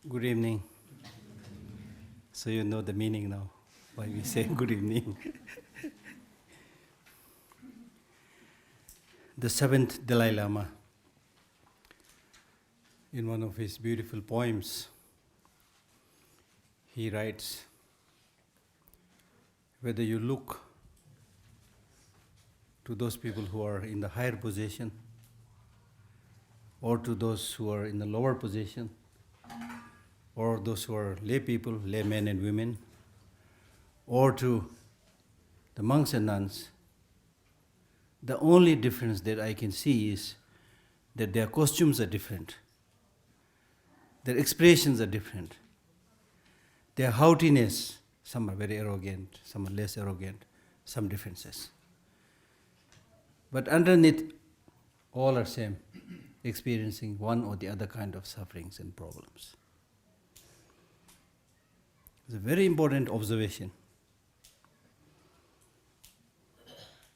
Good evening. So you know the meaning now, why we say good evening. The seventh Dalai Lama, in one of his beautiful poems, he writes, whether you look to those people who are in the higher position or to those who are in the lower position, or those who are lay people, laymen and women, or to the monks and nuns, the only difference that I can see is that their costumes are different, their expressions are different, their haughtiness, some are very arrogant, some are less arrogant, some differences. But underneath, all are same, experiencing one or the other kind of sufferings and problems. It's a very important observation.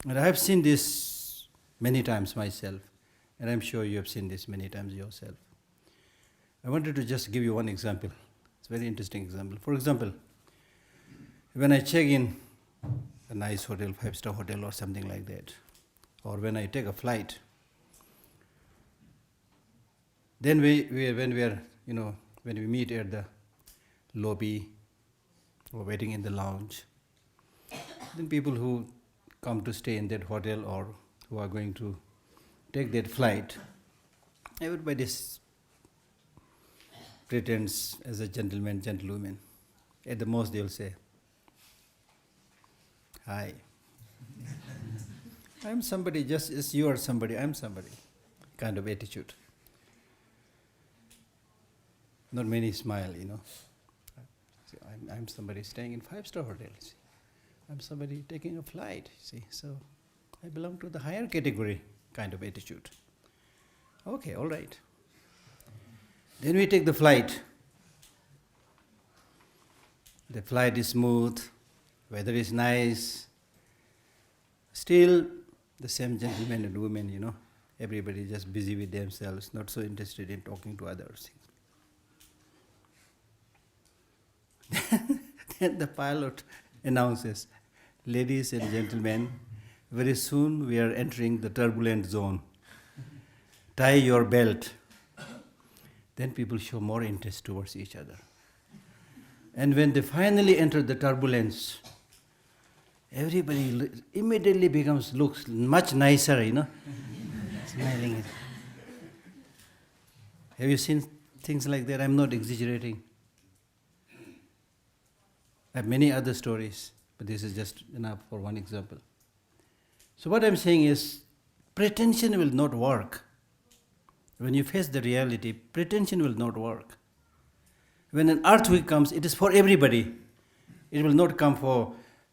And I have seen this many times myself, and I'm sure you have seen this many times yourself. I wanted to just give you one example. It's a very interesting example. For example, when I check in a nice hotel, 5-star hotel or something like that, or when I take a flight, then when we meet at the lobby or waiting in the lounge, then people who come to stay in that hotel or who are going to take that flight, everybody pretends as a gentleman, gentlewoman. At the most they'll say, hi. I'm somebody, just as you are somebody, I'm somebody, kind of attitude. Not many smile, I'm somebody staying in 5-star hotel, see. I'm somebody taking a flight, see. So I belong to the higher category kind of attitude. Okay, all right. Then we take the flight. The flight is smooth, weather is nice. Still the same gentlemen and women, everybody just busy with themselves, not so interested in talking to others. Then the pilot announces, ladies and gentlemen, very soon we are entering the turbulent zone. Tie your belt. Then people show more interest towards each other. And when they finally enter the turbulence, everybody immediately looks much nicer, smiling. Have you seen things like that? I'm not exaggerating. I have many other stories, but this is just enough for one example. So what I'm saying is, pretension will not work. When you face the reality, pretension will not work. When an earthquake comes, it is for everybody. It will not come for,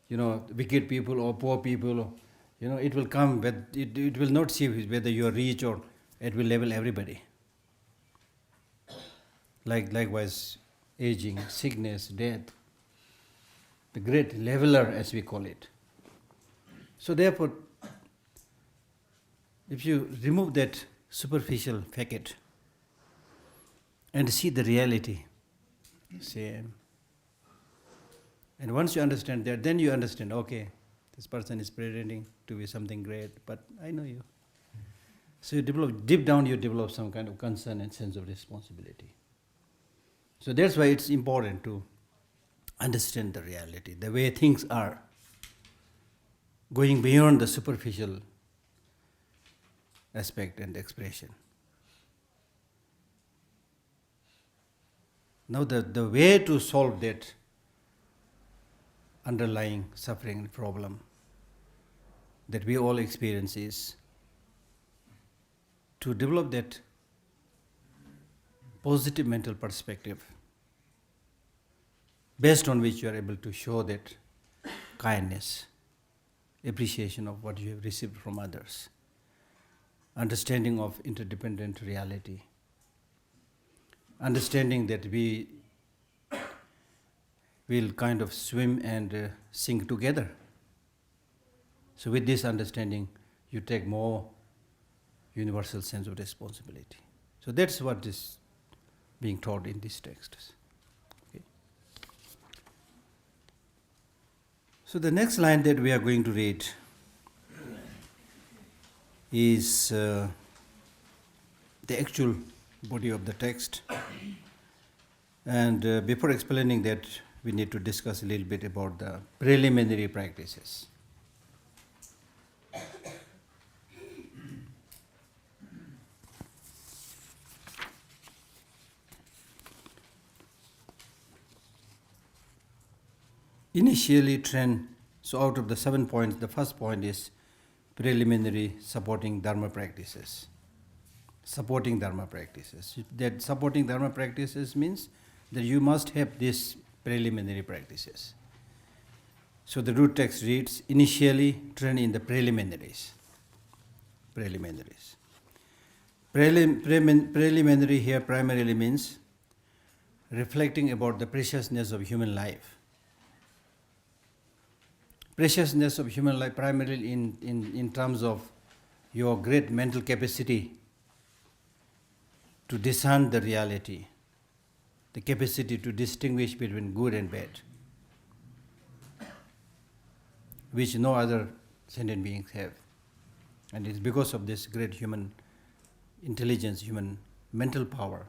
wicked people or poor people. It will come, but it will not see whether you are rich or it will level everybody. Likewise, aging, sickness, death. The great leveler, as we call it. So therefore, if you remove that superficial facade and see the reality, same. And once you understand that, then you understand, okay, this person is pretending to be something great, but I know you. So you develop, deep down you develop some kind of concern and sense of responsibility. So that's why it's important to understand the reality, the way things are, going beyond the superficial aspect and expression. Now the way to solve that underlying suffering problem that we all experience is to develop that positive mental perspective based on which you are able to show that kindness, appreciation of what you have received from others, understanding of interdependent reality, understanding that we will kind of swim and sink together. So with this understanding, you take more universal sense of responsibility. So that's what is being taught in these texts. Okay. So the next line that we are going to read is the actual body of the text. And before explaining that, we need to discuss a little bit about the preliminary practices. Initially train, so out of the 7 points, the first point is preliminary supporting Dharma practices. Supporting Dharma practices. That supporting Dharma practices means that you must have these preliminary practices. So the root text reads, initially train in the preliminaries. Preliminaries. Preliminary here primarily means reflecting about the preciousness of human life. Preciousness of human life primarily in terms of your great mental capacity to discern the reality, the capacity to distinguish between good and bad, which no other sentient beings have. And it's because of this great human intelligence, human mental power,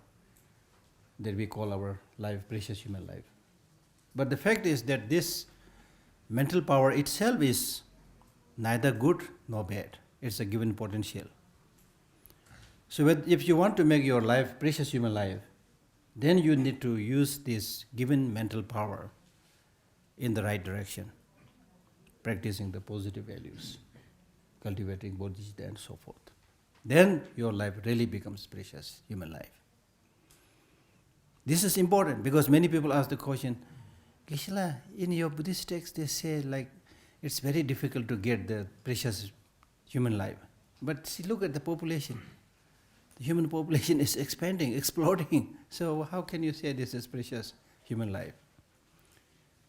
that we call our life precious human life. But the fact is that this mental power itself is neither good nor bad. It's a given potential. So if you want to make your life precious human life, then you need to use this given mental power in the right direction, practicing the positive values, cultivating bodhicitta and so forth. Then your life really becomes precious human life. This is important because many people ask the question, Geshe, in your Buddhist text they say like it's very difficult to get the precious human life. But see, look at the population. The human population is expanding, exploding. So how can you say this is precious human life?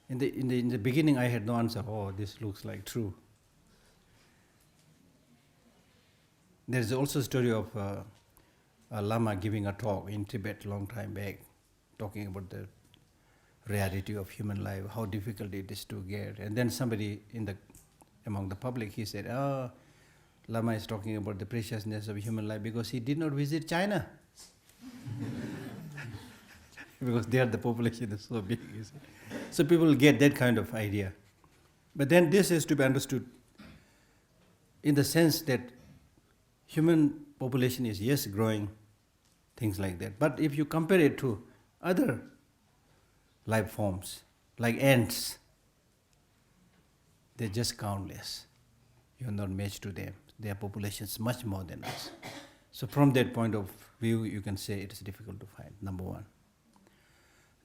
In the beginning I had no answer. Oh, this looks like true. There is also a story of a Lama giving a talk in Tibet long time back, talking about the reality of human life, how difficult it is to get. And then somebody among the public, he said, oh, Lama is talking about the preciousness of human life because he did not visit China. Because there the population is so big. You see. So people get that kind of idea. But then this is to be understood in the sense that human population is, yes, growing, things like that. But if you compare it to other life forms, like ants, they're just countless. You're not matched to them. Their population is much more than us. So from that point of view, you can say it is difficult to find, number one.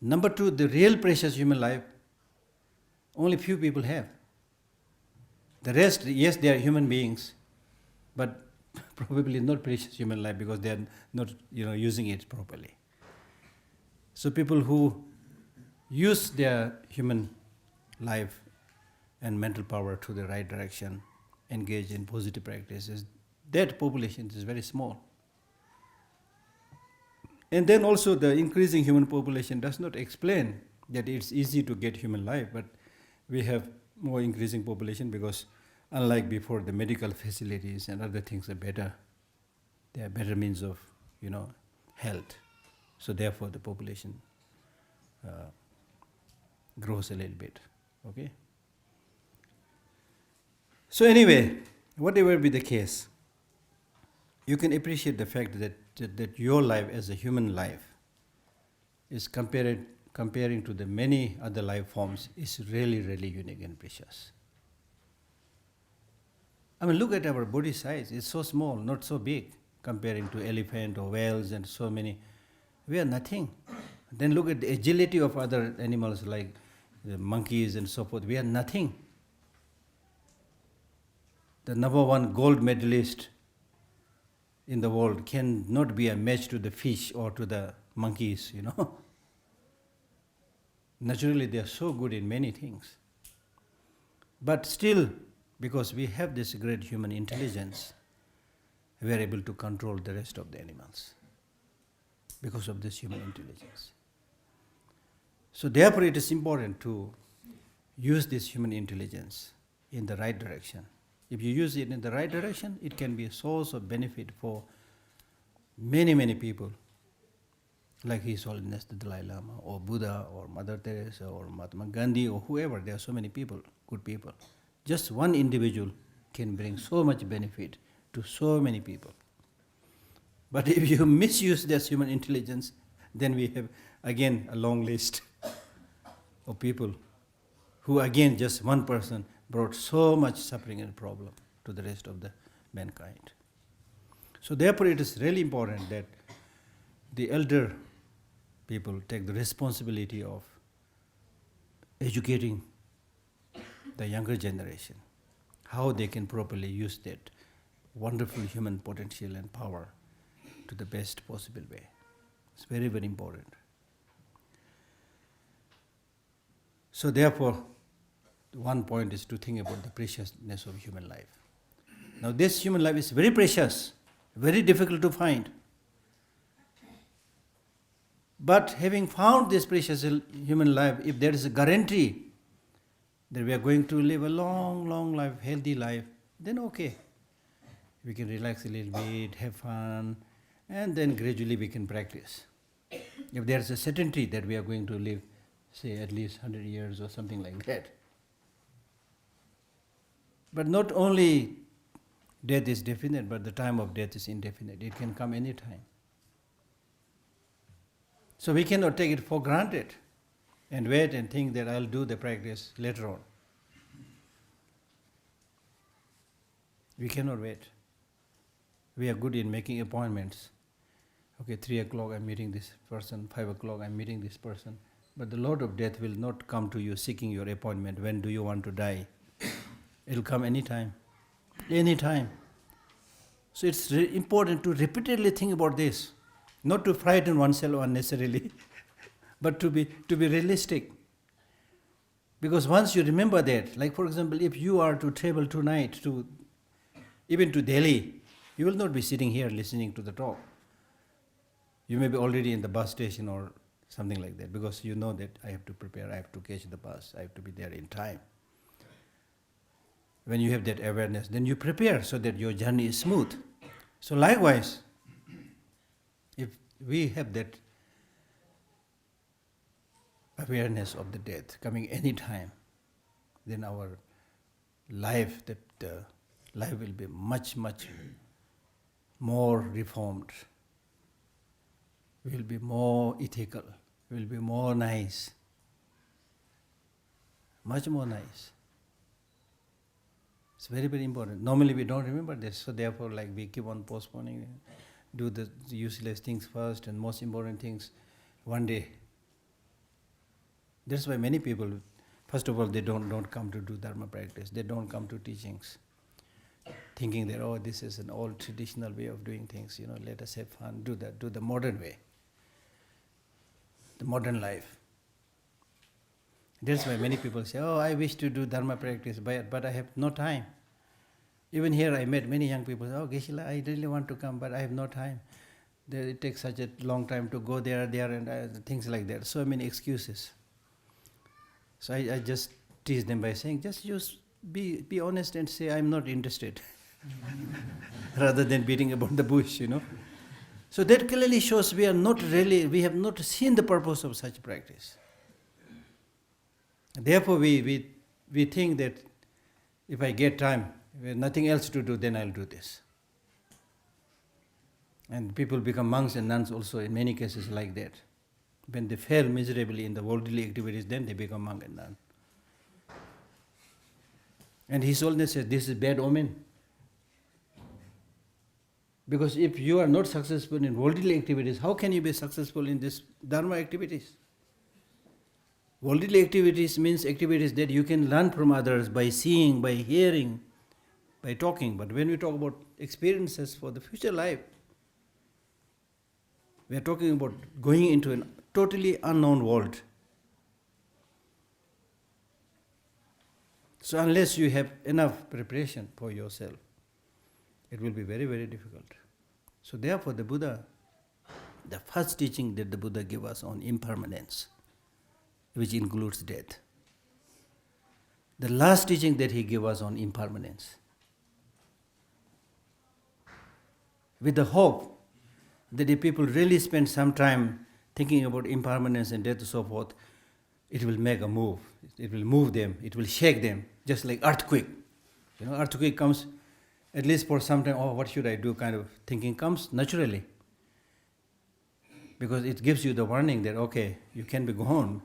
Number two, the real precious human life, only few people have. The rest, yes, they are human beings, but probably not precious human life because they are not, using it properly. So people who use their human life and mental power to the right direction, engage in positive practices, that population is very small. And then also the increasing human population does not explain that it's easy to get human life, but we have more increasing population because unlike before, the medical facilities and other things are better. There are better means of, health. So therefore the population grows a little bit, okay? So anyway, whatever be the case, you can appreciate the fact that your life as a human life is comparing to the many other life forms is really, really unique and precious. I mean, look at our body size. It's so small, not so big, comparing to elephant or whales and so many. We are nothing. Then look at the agility of other animals like the monkeys and so forth. We are nothing. The number one gold medalist in the world cannot be a match to the fish or to the monkeys, Naturally, they are so good in many things. But still, because we have this great human intelligence, we are able to control the rest of the animals. because of this human intelligence. So therefore it is important to use this human intelligence in the right direction. If you use it in the right direction, it can be a source of benefit for many, many people, like His Holiness the Dalai Lama, or Buddha, or Mother Teresa, or Mahatma Gandhi, or whoever. There are so many people, good people. Just one individual can bring so much benefit to so many people. But if you misuse this human intelligence, then we have again a long list of people who again just one person brought so much suffering and problem to the rest of the mankind. So therefore it is really important that the elder people take the responsibility of educating the younger generation, how they can properly use that wonderful human potential and power to the best possible way. It's very, very important. So therefore, one point is to think about the preciousness of human life. Now this human life is very precious, very difficult to find. But having found this precious human life, if there is a guarantee that we are going to live a long, long life, healthy life, then okay. We can relax a little bit, have fun, and then gradually we can practice. If there is a certainty that we are going to live, say, at least 100 years or something like that. But not only death is definite, but the time of death is indefinite. It can come any time. So we cannot take it for granted and wait and think that I'll do the practice later on. We cannot wait. We are good in making appointments. Okay, 3 o'clock I'm meeting this person, 5 o'clock I'm meeting this person. But the Lord of Death will not come to you seeking your appointment. When do you want to die? It'll come anytime. Anytime. So it's important to repeatedly think about this. Not to frighten oneself unnecessarily, but to be realistic. Because once you remember that, like for example, if you are to travel tonight even to Delhi, you will not be sitting here listening to the talk. You may be already in the bus station or something like that, because you know that I have to prepare, I have to catch the bus, I have to be there in time. When you have that awareness, then you prepare so that your journey is smooth. So likewise, if we have that awareness of the death coming any time, then our life, life will be much, much more reformed. We will be more ethical. We will be more nice. Much more nice. It's very, very important. Normally we don't remember this, so therefore we keep on postponing, do the useless things first and most important things one day. That's why many people, first of all, they don't come to do Dharma practice. They don't come to teachings, thinking that, this is an old traditional way of doing things, let us have fun, do the modern way, the modern life. That's why many people say, I wish to do Dharma practice, but I have no time. Even here I met many young people, Geshe, I really want to come, but I have no time. It takes such a long time to go there, and things like that. So many excuses. So I just tease them by saying, just be honest and say, I'm not interested, rather than beating about the bush, So that clearly shows we have not seen the purpose of such practice. Therefore, we think that if I get time, with nothing else to do, then I'll do this. And people become monks and nuns also in many cases like that. When they fail miserably in the worldly activities, then they become monk and nun. And His Holiness says this is bad omen. Because if you are not successful in worldly activities, how can you be successful in this Dharma activities? Worldly activities means activities that you can learn from others by seeing, by hearing, by talking. But when we talk about experiences for the future life, we are talking about going into a totally unknown world. So unless you have enough preparation for yourself, it will be very, very difficult. So therefore the Buddha The first teaching that the Buddha gave us on impermanence, which includes death. The last teaching that he gave us on impermanence. With the hope that if people really spend some time thinking about impermanence and death and so forth, it will make a move. It will move them. It will shake them, just like earthquake. Earthquake comes, at least for some time, what should I do kind of thinking comes naturally. Because it gives you the warning that, okay, you can be gone.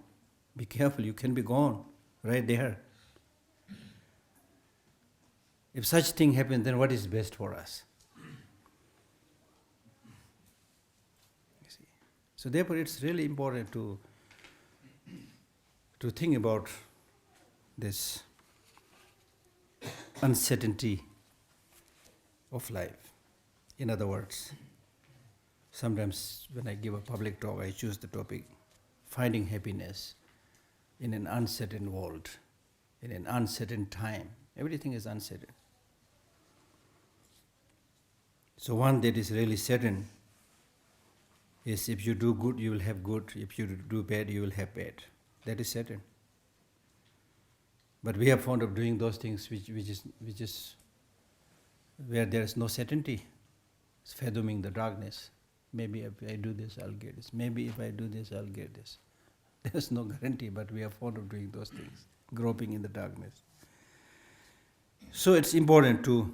Be careful, you can be gone right there. If such thing happens, then what is best for us? You see. So therefore it's really important to think about this uncertainty of life. In other words, sometimes when I give a public talk, I choose the topic, finding happiness in an uncertain world, in an uncertain time. Everything is uncertain. So one that is really certain is if you do good, you will have good. If you do bad, you will have bad. That is certain. But we are fond of doing those things which is where there is no certainty. It's fathoming the darkness. Maybe if I do this, I'll get this. Maybe if I do this, I'll get this. There's no guarantee, but we are fond of doing those things, groping in the darkness. So it's important to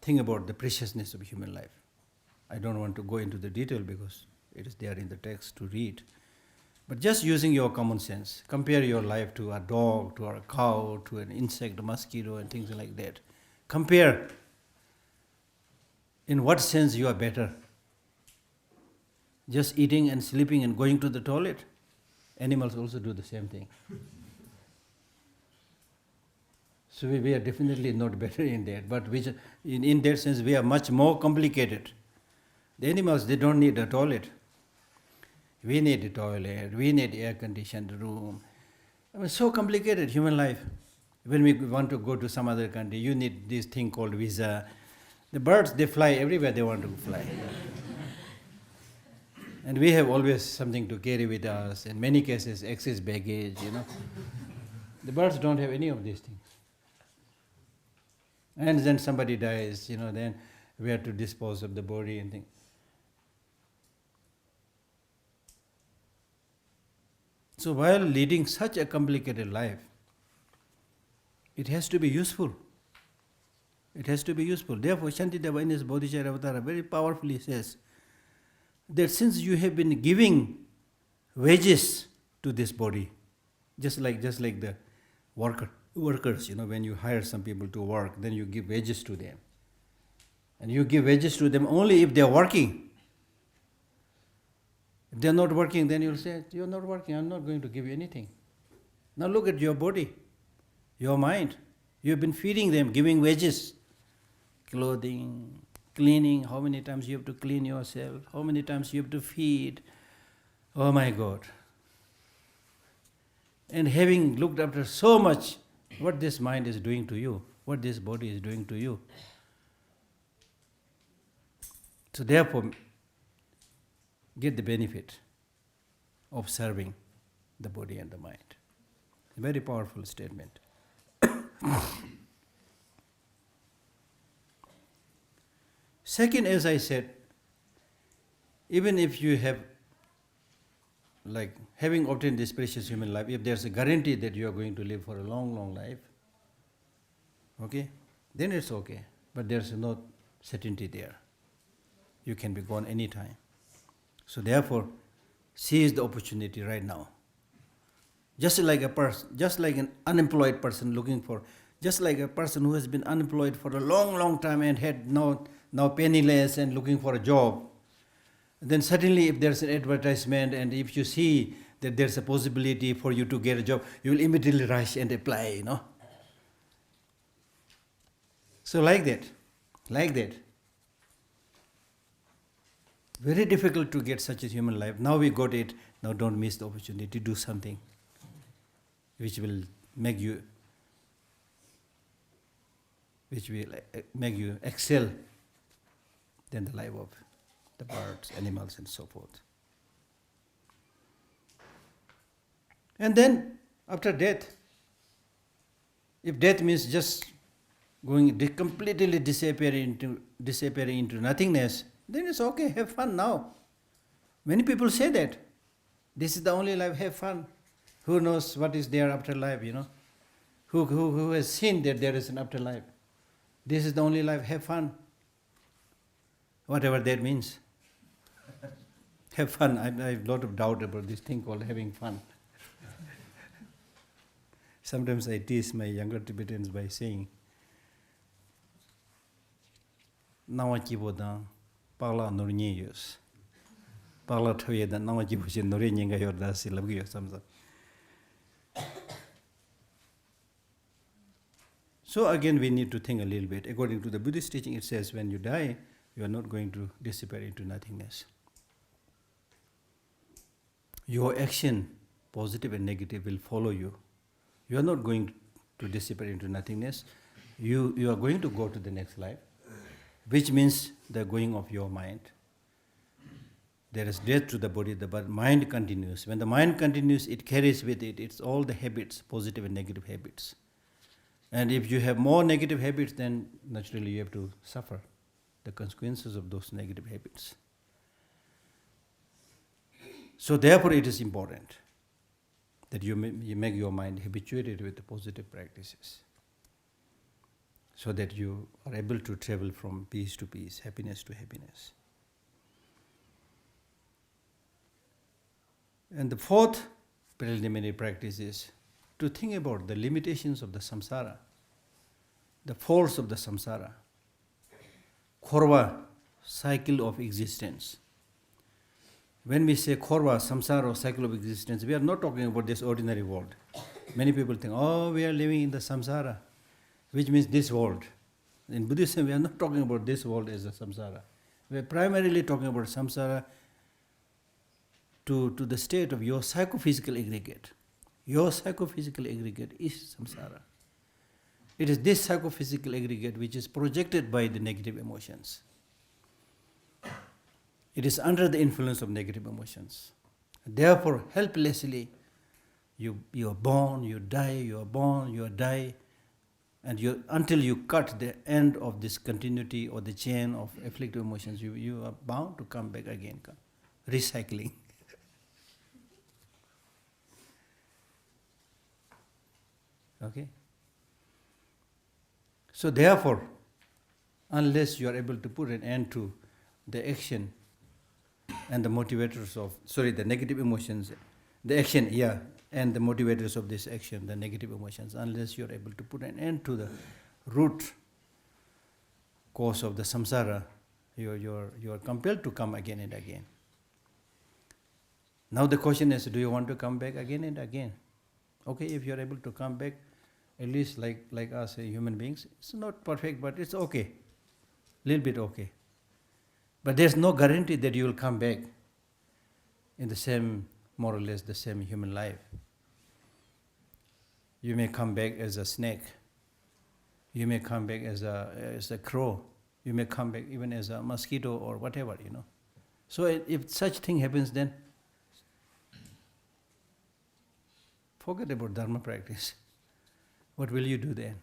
think about the preciousness of human life. I don't want to go into the detail because it is there in the text to read. But just using your common sense, compare your life to a dog, to a cow, to an insect, a mosquito, and things like that. Compare in what sense you are better. Just eating and sleeping and going to the toilet. Animals also do the same thing. So we are definitely not better in that, but in that sense we are much more complicated. The animals, they don't need a toilet. We need a toilet, we need air-conditioned room. I mean, so complicated, human life. When we want to go to some other country, you need this thing called visa. The birds, they fly everywhere they want to fly. And we have always something to carry with us, in many cases excess baggage, The birds don't have any of these things. And then somebody dies, then we have to dispose of the body and things. So while leading such a complicated life, it has to be useful. It has to be useful. Therefore, Shantideva in his Bodhicharyavatara very powerfully says that since you have been giving wages to this body, just like the workers, when you hire some people to work, then you give wages to them. And you give wages to them only if they are working. If they are not working, then you'll say, you're not working, I'm not going to give you anything. Now look at your body, your mind. You've been feeding them, giving wages, clothing, cleaning. How many times you have to clean yourself? How many times you have to feed? Oh my God. And having looked after so much, what this mind is doing to you, what this body is doing to you. So therefore, get the benefit of serving the body and the mind. A very powerful statement. Second, as I said, even if you have, having obtained this precious human life, if there's a guarantee that you are going to live for a long, long life, okay, then it's okay. But there's no certainty there. You can be gone any time. So therefore, seize the opportunity right now. Just like an unemployed person just like a person who has been unemployed for a long, long time and had now penniless and looking for a job. Then suddenly if there's an advertisement and if you see that there's a possibility for you to get a job, you will immediately rush and apply, So like that. Very difficult to get such a human life. Now we got it. Now don't miss the opportunity. Do something which will make you excel than the life of the birds, animals, and so forth. And then, after death, if death means just completely disappearing into nothingness, then it's okay, have fun now. Many people say that. This is the only life, have fun. Who knows what is there after life, Who has seen that there is an afterlife? This is the only life, have fun. Whatever that means. Have fun. I have a lot of doubt about this thing called having fun. Sometimes I tease my younger Tibetans by saying, Nawa chiboda, pala nurnyeyos. Pala thoyeda, nawa chiboshin nurnyega yordasi labgiyo samsa. So again, we need to think a little bit. According to the Buddhist teaching, it says when you die, you are not going to disappear into nothingness. Your action, positive and negative, will follow you. You are not going to disappear into nothingness. You are going to go to the next life, which means the going of your mind. There is death to the body, but mind continues. When the mind continues, it carries with it, it's all the habits, positive and negative habits. And if you have more negative habits, then naturally you have to suffer the consequences of those negative habits. So therefore it is important that you make your mind habituated with the positive practices, so that you are able to travel from peace to peace, happiness to happiness. And the fourth preliminary practice is to think about the limitations of the samsara, the force of the samsara, khorva, cycle of existence. When we say khorva, samsara, or cycle of existence, we are not talking about this ordinary world. Many people think, we are living in the samsara, which means this world. In Buddhism, we are not talking about this world as a samsara. We are primarily talking about samsara to the state of your psychophysical aggregate. Your psychophysical aggregate is samsara. It is this psychophysical aggregate which is projected by the negative emotions. It is under the influence of negative emotions. Therefore, helplessly, you are born, you die, you are born, you die, and until you cut the end of this continuity or the chain of afflictive emotions, you are bound to come back again, recycling. Okay? So therefore, unless you are able to put an end to the action and the motivators of, the negative emotions, the action, and the motivators of this action, the negative emotions, unless you are able to put an end to the root cause of the samsara, you are compelled to come again and again. Now the question is, do you want to come back again and again? Okay, if you are able to come back, at least like us human beings, it's not perfect, but it's okay, little bit okay. But there's no guarantee that you will come back in the same, more or less the same human life. You may come back as a snake. You may come back as a crow. You may come back even as a mosquito or whatever, So if such thing happens, then forget about dharma practice. What will you do then?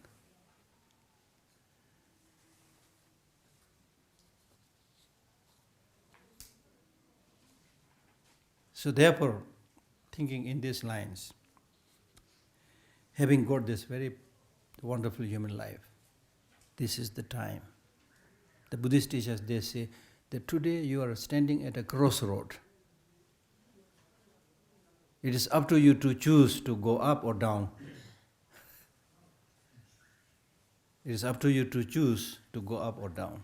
So therefore, thinking in these lines, having got this very wonderful human life, this is the time. The Buddhist teachers, they say that today you are standing at a crossroad. It is up to you to choose to go up or down. It is up to you to choose to go up or down.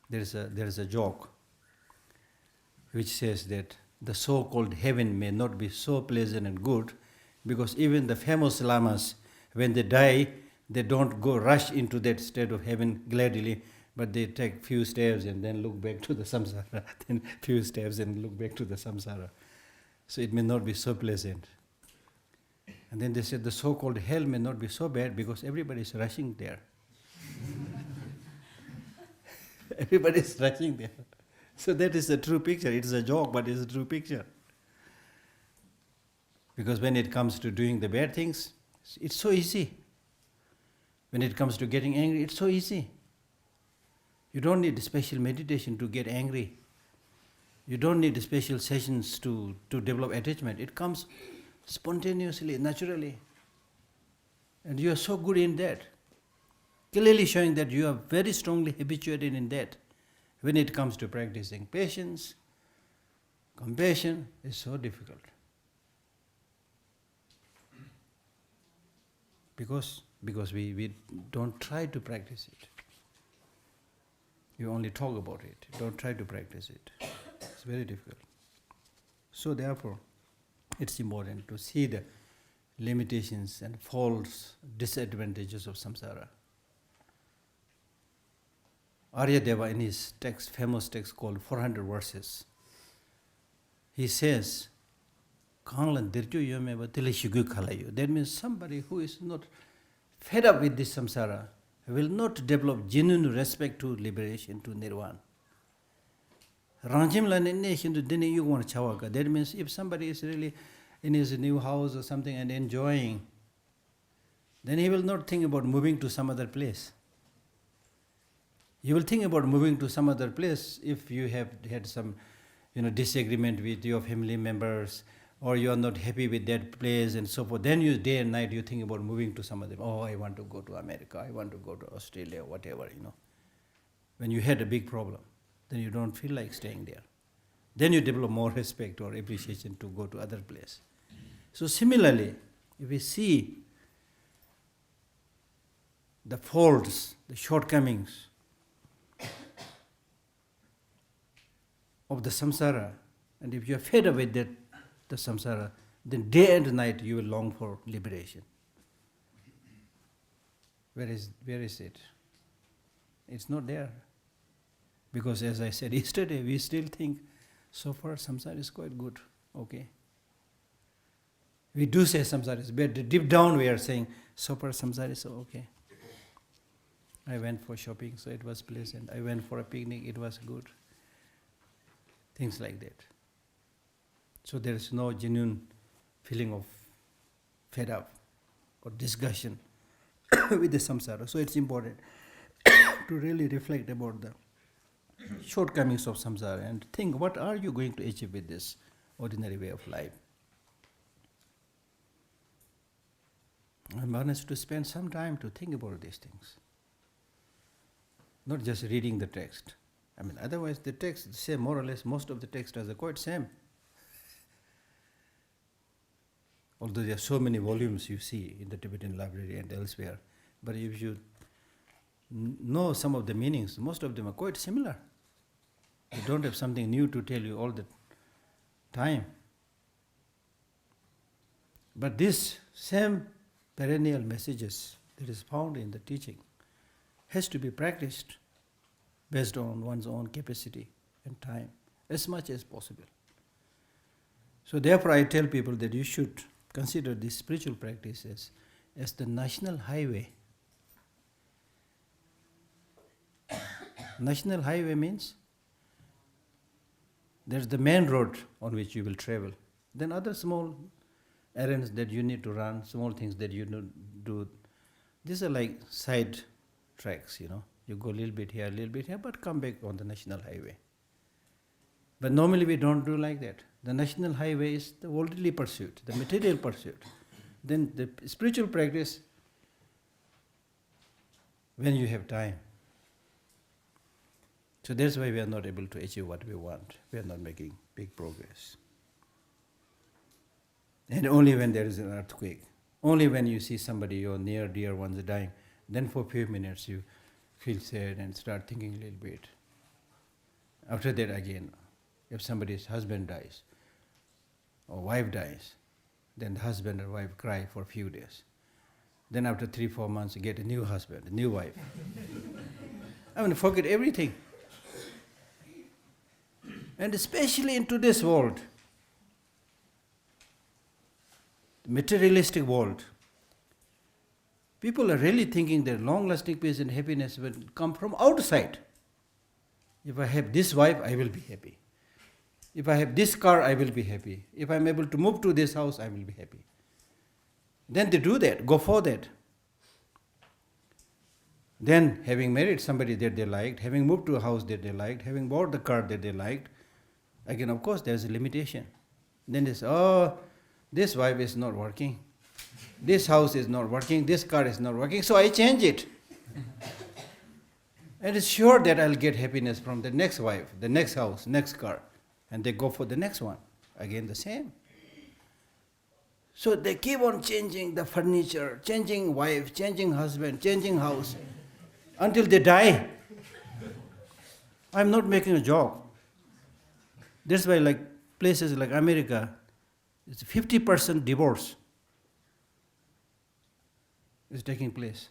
There is a joke which says that the so-called heaven may not be so pleasant and good, because even the famous lamas, when they die, they don't go rush into that state of heaven gladly, but they take few steps and then look back to the samsara, then few steps and look back to the samsara. So it may not be so pleasant. And then they said the so-called hell may not be so bad because everybody is rushing there. Everybody is rushing there. So that is the true picture. It is a joke, but it's a true picture. Because when it comes to doing the bad things, it's so easy. When it comes to getting angry, it's so easy. You don't need special meditation to get angry. You don't need special sessions to develop attachment. It comes spontaneously, naturally. And you are so good in that. Clearly showing that you are very strongly habituated in that. When it comes to practicing patience, compassion is so difficult. Because we don't try to practice it. You only talk about it. Don't try to practice it. It's very difficult. So therefore, it's important to see the limitations and faults, disadvantages of samsara. Aryadeva, in his text, famous text called 400 Verses, he says, that means somebody who is not fed up with this samsara will not develop genuine respect to liberation, to nirvana. That means if somebody is really in his new house or something and enjoying, then he will not think about moving to some other place. You will think about moving to some other place if you have had some, disagreement with your family members, or you are not happy with that place and so forth. Then you day and night you think about moving to some other. Oh, I want to go to America. I want to go to Australia, whatever. When you had a big problem, then you don't feel like staying there. Then you develop more respect or appreciation to go to other place. So similarly, if we see the faults, the shortcomings of the samsara, and if you are fed up with that, the samsara, then day and night you will long for liberation. Where is it? It's not there. Because as I said yesterday, we still think, so far samsara is quite good, okay. We do say samsara is bad. Deep down we are saying, so far samsara is okay. I went for shopping, so it was pleasant. I went for a picnic, it was good. Things like that. So there is no genuine feeling of fed up or discussion with the samsara. So it's important to really reflect about the shortcomings of samsara and think, what are you going to achieve with this ordinary way of life? I'm honest to spend some time to think about these things. Not just reading the text. Otherwise the text, say more or less, most of the texts are quite same. Although there are so many volumes you see in the Tibetan library and elsewhere, but if you know some of the meanings, most of them are quite similar. You don't have something new to tell you all the time. But this same perennial messages that is found in the teaching has to be practiced based on one's own capacity and time, as much as possible. So therefore I tell people that you should consider these spiritual practices as the national highway. National highway means there's the main road on which you will travel. Then other small errands that you need to run, small things that you do. These are like side tracks, You go a little bit here, but come back on the national highway. But normally we don't do like that. The national highway is the worldly pursuit, the material pursuit. Then the spiritual practice, when you have time. So that's why we are not able to achieve what we want. We are not making big progress. And only when there is an earthquake, only when you see somebody, your near dear ones dying, then for a few minutes you feel sad and start thinking a little bit. After that again, if somebody's husband dies or wife dies, then the husband or wife cry for a few days. Then after 3-4 months you get a new husband, a new wife. Forget everything. And especially in today's world, the materialistic world, people are really thinking that long-lasting peace and happiness will come from outside. If I have this wife, I will be happy. If I have this car, I will be happy. If I'm able to move to this house, I will be happy. Then they do that, go for that. Then, having married somebody that they liked, having moved to a house that they liked, having bought the car that they liked, again, of course, there's a limitation. Then they say, oh, this wife is not working. This house is not working. This car is not working. So I change it. And it's sure that I'll get happiness from the next wife, the next house, next car. And they go for the next one. Again, the same. So they keep on changing the furniture, changing wife, changing husband, changing house, until they die. I'm not making a joke. That's why like places like America, it's 50% divorce is taking place.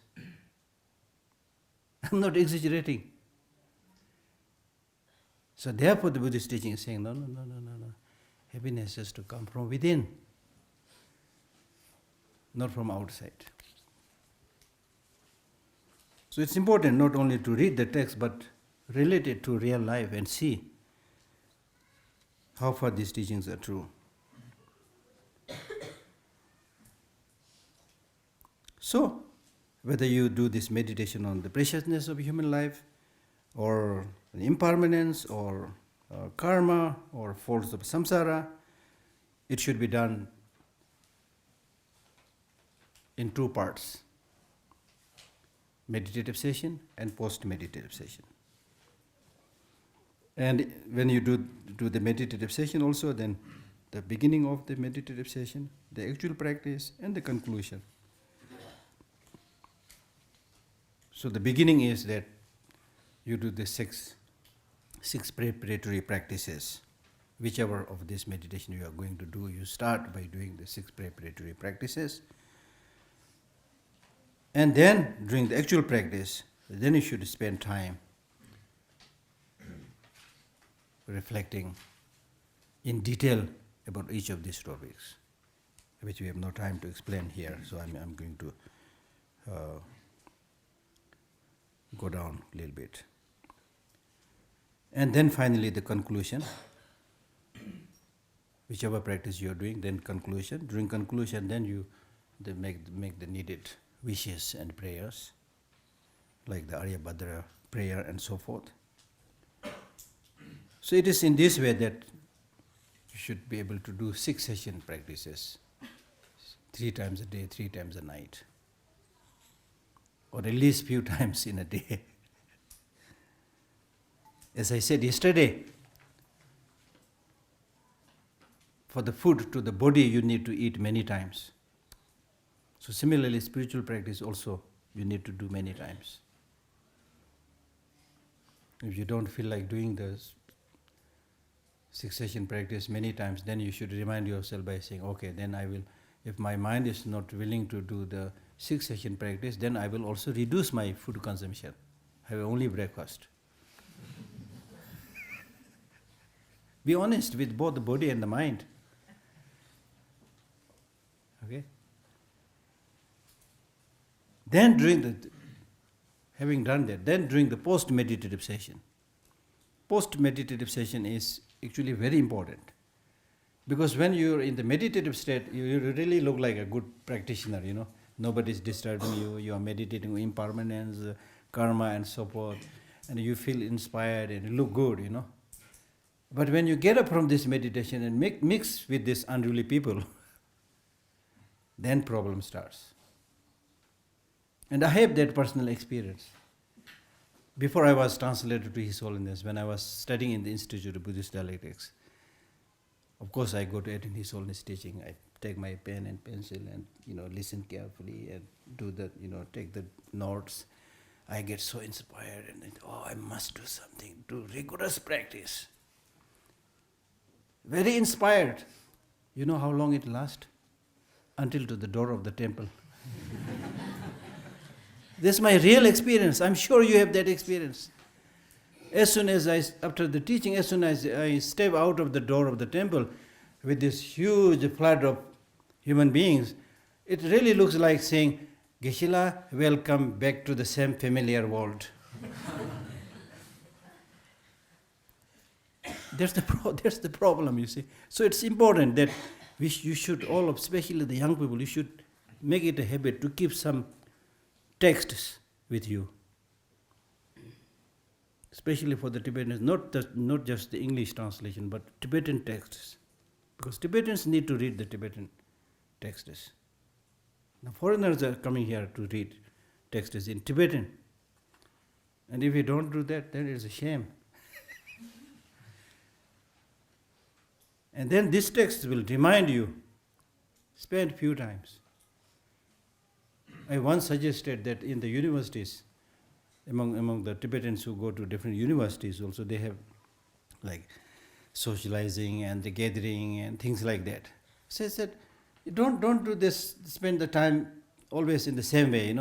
I'm not exaggerating. So therefore the Buddhist teaching is saying, no. Happiness has to come from within, not from outside. So it's important not only to read the text, but relate it to real life and see how far these teachings are true. So, whether you do this meditation on the preciousness of human life, or impermanence, or karma, or faults of samsara, it should be done in two parts: meditative session and post-meditative session. And when you do the meditative session also, then the beginning of the meditative session, the actual practice, and the conclusion. So the beginning is that you do the six preparatory practices. Whichever of this meditation you are going to do, you start by doing the 6 preparatory practices. And then, during the actual practice, then you should spend time reflecting in detail about each of these topics, which we have no time to explain here, so I'm going to go down a little bit. And then finally the conclusion. Whichever practice you are doing, then conclusion. During conclusion, then you make the needed wishes and prayers, like the Aryabhadra prayer and so forth. So it is in this way that you should be able to do 6 session practices, 3 times a day, 3 times a night, or at least few times in a day. As I said yesterday, for the food to the body, you need to eat many times. So similarly, spiritual practice also, you need to do many times. If you don't feel like doing the 6 session practice many times, then you should remind yourself by saying, okay, then I will, if my mind is not willing to do the 6 session practice, then I will also reduce my food consumption. Have only breakfast. Be honest with both the body and the mind. Okay? Then having done that, then during the post-meditative session. Post-meditative session is actually very important. Because when you're in the meditative state, you really look like a good practitioner, Nobody's disturbing you, you are meditating on impermanence, karma and so forth, and you feel inspired and you look good, But when you get up from this meditation and mix with these unruly people, then problem starts. And I have that personal experience. Before I was translated to His Holiness, when I was studying in the Institute of Buddhist Dialectics, of course I go to attend His Holiness teaching. I take my pen and pencil and listen carefully and do the take the notes. I get so inspired and I must do something, do rigorous practice. Very inspired. You know how long it lasts? Until to the door of the temple. This is my real experience. I'm sure you have that experience. As soon as after the teaching, as soon as I step out of the door of the temple with this huge flood of human beings, it really looks like saying, Geshe-la, welcome back to the same familiar world. That's the problem, you see. So it's important that you should all, especially the young people, you should make it a habit to keep some texts with you. Especially for the Tibetans, not just the English translation, but Tibetan texts. Because Tibetans need to read the Tibetan texts. Now foreigners are coming here to read texts in Tibetan. And if you don't do that, then it's a shame. And then this text will remind you, spend few times. I once suggested that in the universities, among the Tibetans who go to different universities also, they have like socializing and the gathering and things like that. So I said, don't do this, spend the time always in the same way,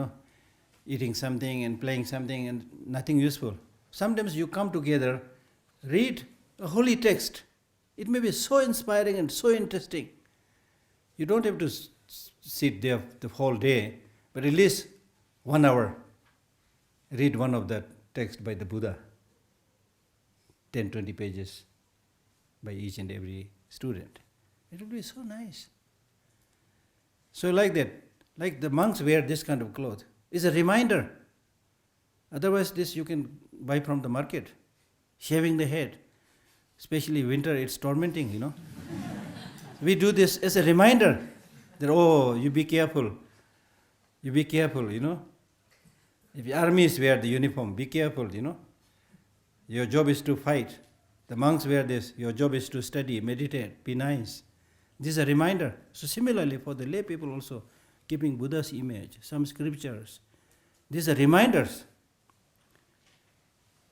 eating something and playing something and nothing useful. Sometimes you come together, read a holy text. It may be so inspiring and so interesting. You don't have to sit there the whole day, but at least 1 hour. Read one of the text by the Buddha, 10, 20 pages by each and every student. It will be so nice. So like that, like the monks wear this kind of cloth, is a reminder. Otherwise this you can buy from the market. Shaving the head, especially winter, it's tormenting, We do this as a reminder that, you be careful. You be careful, If the armies wear the uniform, be careful, Your job is to fight. The monks wear this, your job is to study, meditate, be nice. This is a reminder. So similarly for the lay people also, keeping Buddha's image, some scriptures, these are reminders.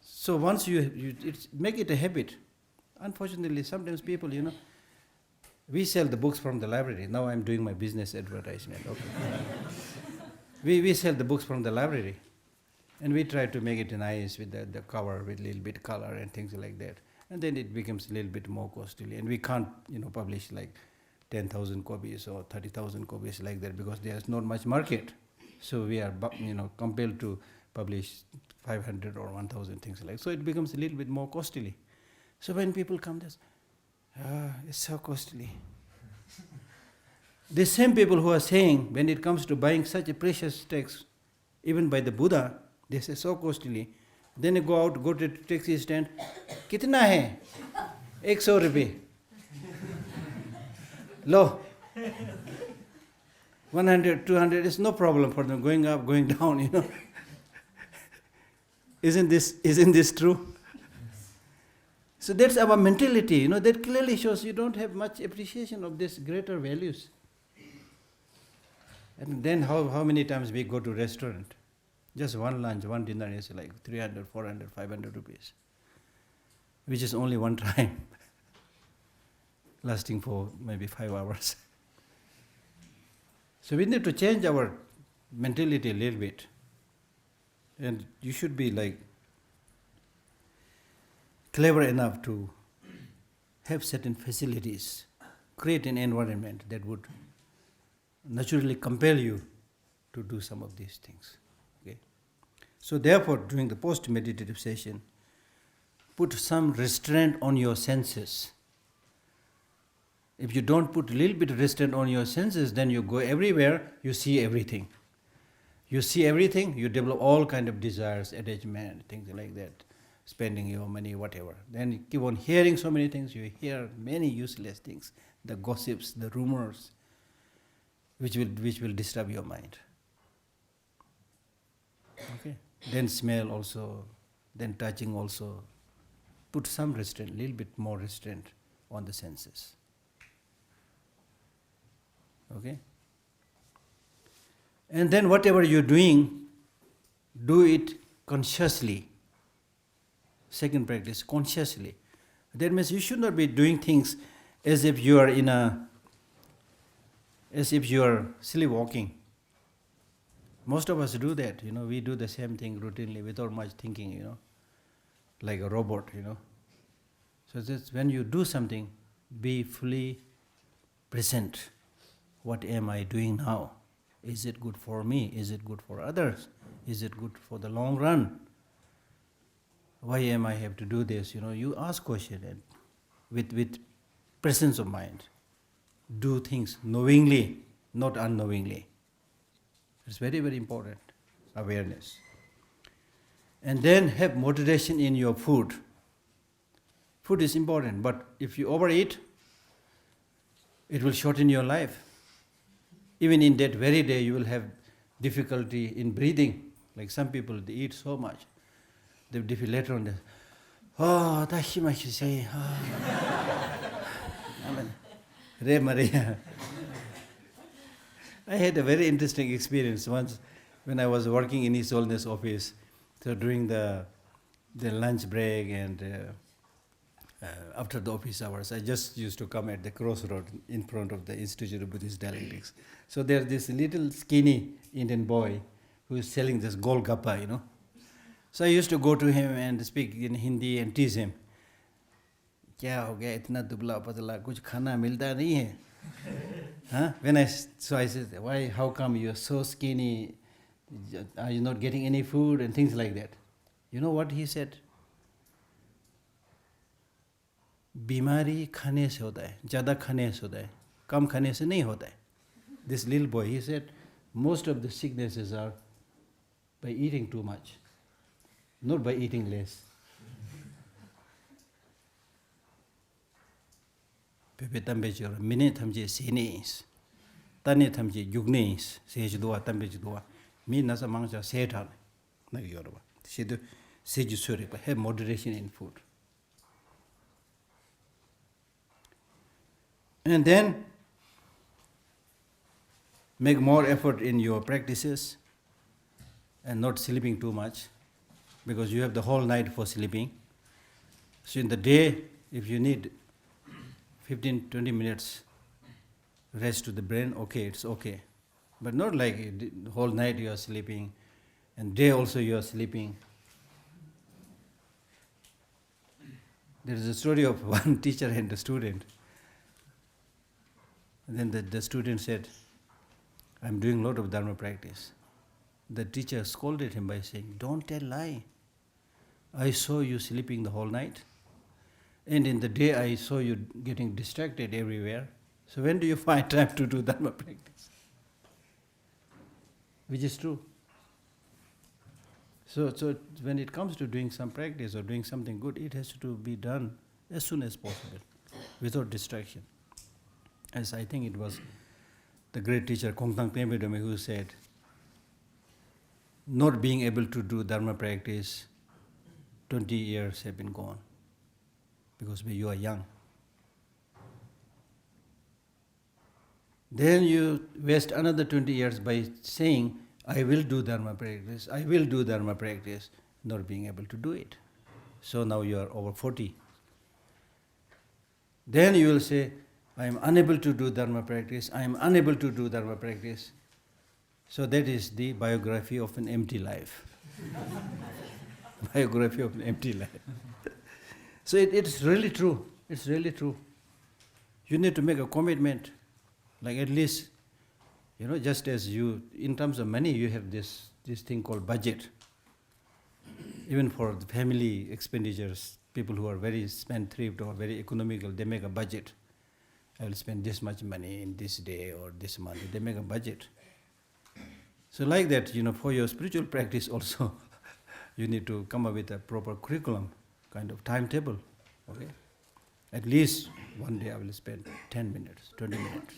So once you make it a habit. Unfortunately, sometimes people, we sell the books from the library. Now I'm doing my business advertisement. Okay. we sell the books from the library. And we try to make it nice with the cover, with a little bit color and things like that. And then it becomes a little bit more costly. And we can't, publish like 10,000 copies or 30,000 copies like that because there's not much market. So we are, compelled to publish 500 or 1,000 things like that. So it becomes a little bit more costly. So when people come, they say, it's so costly. The same people who are saying, when it comes to buying such a precious text, even by the Buddha, they say so costly. Then they go to the taxi stand, kitna hai? 100 rupees. Lo. 100, 200 is no problem for them, going up, going down, Isn't this true? So that's our mentality, that clearly shows you don't have much appreciation of these greater values. And then how many times we go to restaurant? Just one lunch, one dinner is like 300, 400, 500 rupees. Which is only one time. Lasting for maybe 5 hours. So we need to change our mentality a little bit. And you should be like clever enough to have certain facilities, create an environment that would naturally compel you to do some of these things. Okay? So therefore, during the post-meditative session, put some restraint on your senses. If you don't put a little bit of restraint on your senses, then you go everywhere, you see everything. You see everything, you develop all kind of desires, attachment, things like that, spending your money, whatever. Then you keep on hearing so many things, you hear many useless things, the gossips, the rumors, which will disturb your mind. Okay. Then smell also, then touching also. Put some restraint, a little bit more restraint on the senses. Okay? And then whatever you're doing, do it consciously. Second practice, consciously. That means you should not be doing things as if you are sleepwalking. Most of us do that, we do the same thing routinely without much thinking, like a robot, So that's when you do something, be fully present. What am I doing now? Is it good for me? Is it good for others? Is it good for the long run? Why am I have to do this? You ask question and with presence of mind. Do things knowingly, not unknowingly. It's very, very important, awareness. And then have moderation in your food. Food is important, but if you overeat, it will shorten your life. Even in that very day, you will have difficulty in breathing. Like some people, they eat so much. They later on, oh, Tashimashi say, Re Maria. I had a very interesting experience once when I was working in His Holiness office. So during the lunch break and after the office hours, I just used to come at the crossroad in front of the Institute of Buddhist Dialectics. So there's this little skinny Indian boy who is selling this golgappa, So I used to go to him and speak in Hindi and tease him. क्या हो गया इतना दुबला पतला कुछ खाना मिलता नहीं है huh? So I said, why, how come you're so skinny, are you not getting any food and things like that. You know what he said? बीमारी खाने से होता है, ज़्यादा खाने से होता है, कम खाने से नहीं होता है. This little boy, he said, most of the sicknesses are by eating too much, not by eating less. Pepe tambejora mine thamje senes, tane thamje yugnes, sej doa tambej doa, mi nasa mangja setan, na yorba. Shedu sej sure, but have moderation in food. And then make more effort in your practices and not sleeping too much, because you have the whole night for sleeping. So in the day, if you need 15-20 minutes rest to the brain, okay, it's okay. But not like the whole night you are sleeping and day also you are sleeping. There is a story of one teacher and a student. And then the student said, I'm doing a lot of Dharma practice. The teacher scolded him by saying, don't tell lie. I saw you sleeping the whole night. And in the day I saw you getting distracted everywhere. So when do you find time to do Dharma practice? Which is true. So when it comes to doing some practice or doing something good, it has to be done as soon as possible, without distraction. As I think it was the great teacher Kongtang Tenpa who said, not being able to do Dharma practice, 20 years have been gone, because you are young. Then you waste another 20 years by saying, I will do Dharma practice, I will do Dharma practice, not being able to do it. So now you are over 40. Then you will say, I am unable to do Dharma practice, I am unable to do Dharma practice. So that is the biography of an empty life. Biography of an empty life. So it's really true. It's really true. You need to make a commitment. Like at least, just as you, in terms of money, you have this thing called budget. Even for the family expenditures, people who are very spendthrift or very economical, they make a budget. I will spend this much money in this day or this month. They make a budget. So like that, for your spiritual practice also, you need to come up with a proper curriculum, kind of timetable, okay? At least one day I will spend 10 minutes, 20 minutes.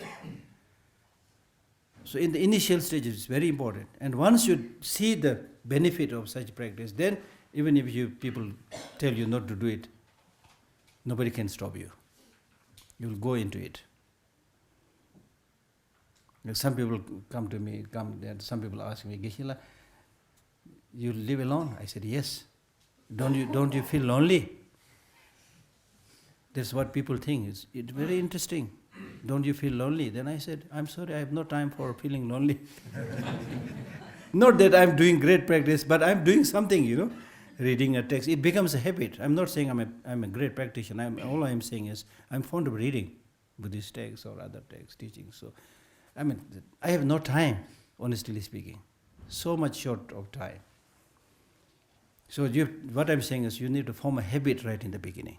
So in the initial stages, it's very important. And once you see the benefit of such practice, then even if people tell you not to do it, nobody can stop you. You'll go into it. Some people come to me, some people ask me, Geshe, you live alone? I said, yes. Don't you feel lonely? That's what people think. It's very interesting. Don't you feel lonely? Then I said, I'm sorry, I have no time for feeling lonely. Not that I'm doing great practice, but I'm doing something, reading a text. It becomes a habit. I'm not saying I'm a great practitioner. All I'm saying is I'm fond of reading Buddhist texts or other texts, teachings. So, I have no time, honestly speaking. So much short of time. So what I'm saying is you need to form a habit right in the beginning.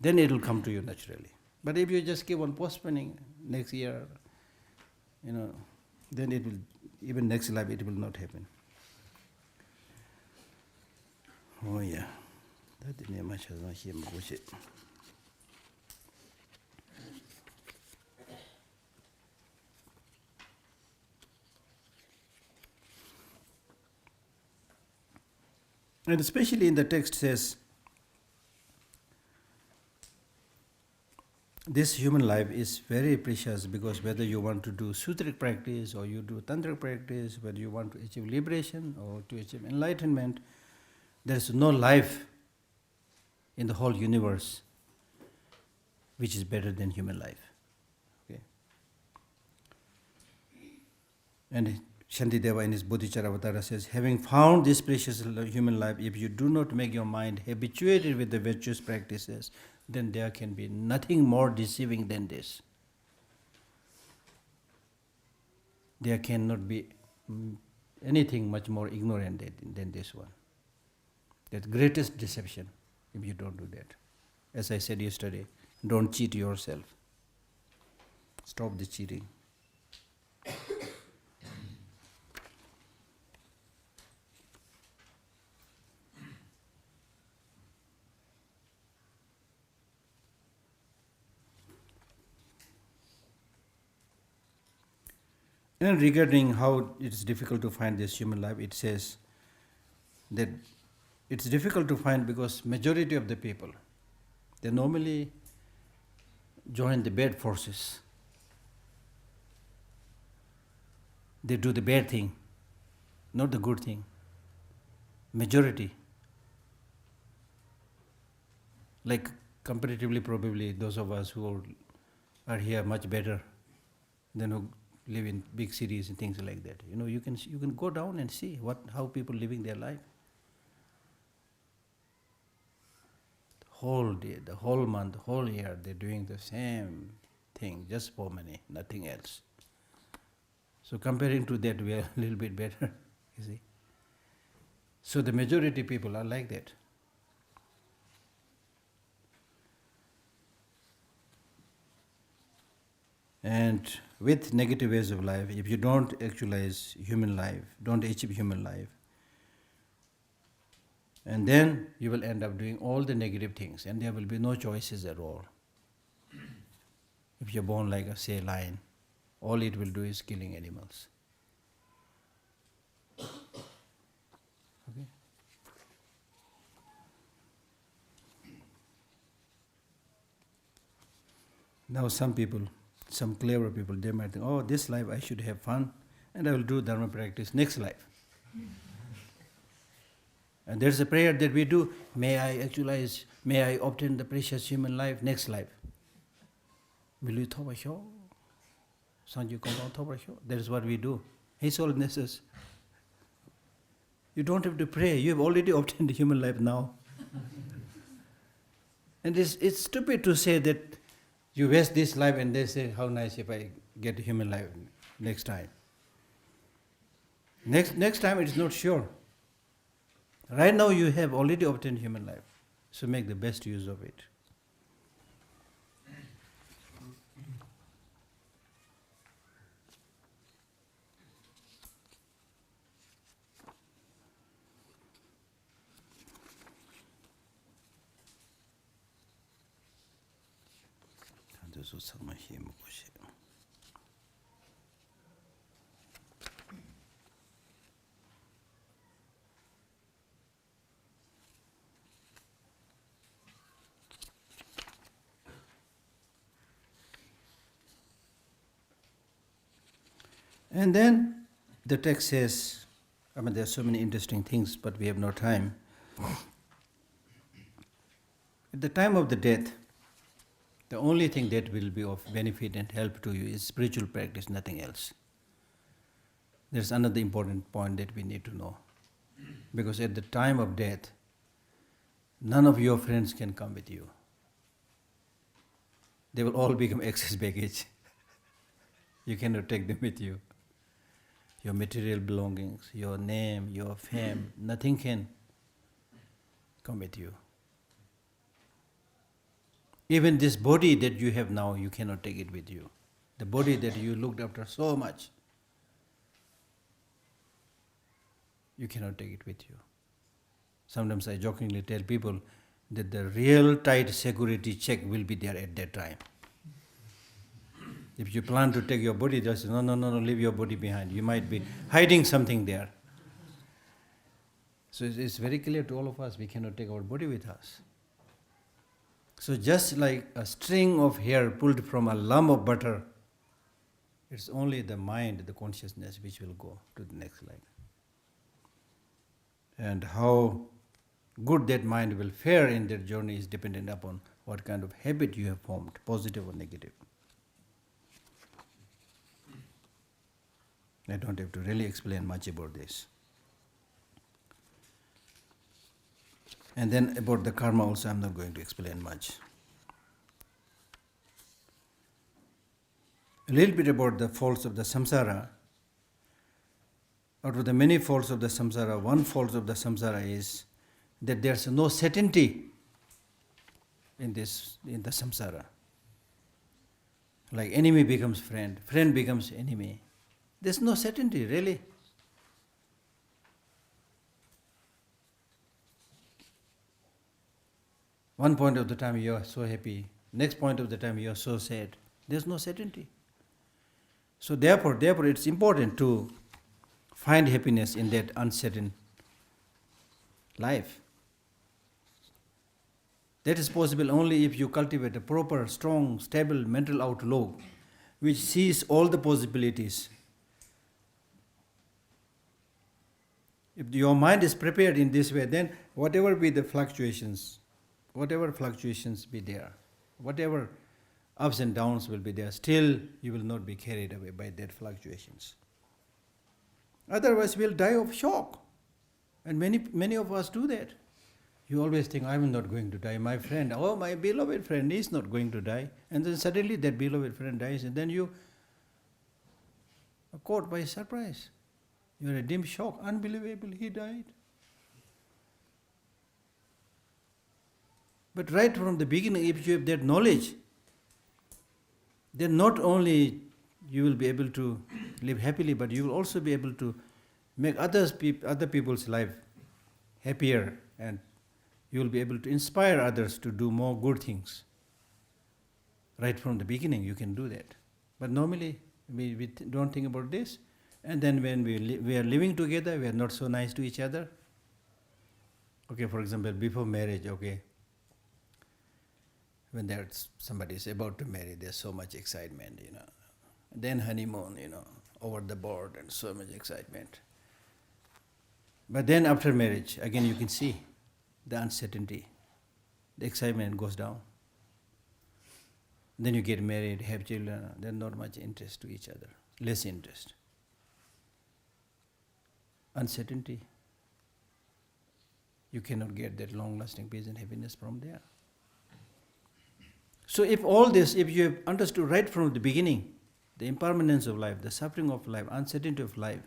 then it will come to you naturally. But if you just keep on postponing next year, then it will, even next life it will not happen. Oh yeah. That is much as not here. And especially in the text says, this human life is very precious, because whether you want to do sutric practice or you do tantric practice, whether you want to achieve liberation or to achieve enlightenment, there is no life in the whole universe which is better than human life. Okay? And Shantideva in his Bodhicharyavatara says, having found this precious human life, if you do not make your mind habituated with the virtuous practices, then there can be nothing more deceiving than this. There cannot be anything much more ignorant than this one. The greatest deception, if you don't do that. As I said yesterday, don't cheat yourself. Stop the cheating. And regarding how it's difficult to find this human life, it says that it's difficult to find because majority of the people, they normally join the bad forces. They do the bad thing, not the good thing. Majority. Like comparatively, probably those of us who are here much better than who live in big cities and things like that. You can go down and see how people living their life. The whole day, the whole month, the whole year, they're doing the same thing just for money, nothing else. So comparing to that, we are a little bit better, you see. So the majority people are like that. And with negative ways of life, if you don't actualize human life, don't achieve human life, and then you will end up doing all the negative things, and there will be no choices at all. If you're born like a lion, all it will do is killing animals. Okay? Now some clever people, they might think, oh, this life I should have fun, and I will do Dharma practice next life. And there's a prayer that we do, may I obtain the precious human life next life. Will you throw a show? Sanju Kondon throw a show? That is what we do. His Holiness, you don't have to pray, you have already obtained the human life now. And it's stupid to say that you waste this life and they say, how nice if I get a human life next time. Next time it is not sure. Right now you have already obtained human life. So make the best use of it. And then the text says, there are so many interesting things, but we have no time. At the time of the death, the only thing that will be of benefit and help to you is spiritual practice, nothing else. There's another important point that we need to know. Because at the time of death, none of your friends can come with you. They will all become excess baggage. You cannot take them with you. Your material belongings, your name, your fame, nothing can come with you. Even this body that you have now, you cannot take it with you. The body that you looked after so much, you cannot take it with you. Sometimes I jokingly tell people that the real tight security check will be there at that time. If you plan to take your body, just no, leave your body behind. You might be hiding something there. So it's very clear to all of us, we cannot take our body with us. So just like a string of hair pulled from a lump of butter, it's only the mind, the consciousness, which will go to the next life. And how good that mind will fare in that journey is dependent upon what kind of habit you have formed, positive or negative. I don't have to really explain much about this. And then about the karma also I'm not going to explain much. A little bit about the faults of the samsara. Out of the many faults of the samsara, one fault of the samsara is that there's no certainty in the samsara. Like enemy becomes friend, friend becomes enemy. There's no certainty, really. One point of the time you are so happy, next point of the time you are so sad. There's no certainty. So therefore it's important to find happiness in that uncertain life. That is possible only if you cultivate a proper, strong, stable mental outlook which sees all the possibilities. If your mind is prepared in this way, then whatever be the fluctuations, whatever fluctuations be there, whatever ups and downs will be there, still you will not be carried away by that fluctuations. Otherwise we'll die of shock. And many of us do that. You always think, I'm not going to die. My friend, my beloved friend is not going to die. And then suddenly that beloved friend dies, and then you are caught by surprise. You are a dim shock. Unbelievable, he died. But right from the beginning, if you have that knowledge, then not only you will be able to live happily, but you will also be able to make other people's life happier, and you will be able to inspire others to do more good things. Right from the beginning, you can do that. But normally, we don't think about this. And then when we are living together, we are not so nice to each other. Okay, for example, before marriage, okay, when somebody is about to marry, there's so much excitement, Then honeymoon, over the board and so much excitement. But then after marriage, again you can see the uncertainty, the excitement goes down. Then you get married, have children, there's not much interest to each other, less interest. Uncertainty. You cannot get that long-lasting peace and happiness from there. So if all this, if you have understood right from the beginning, the impermanence of life, the suffering of life, uncertainty of life,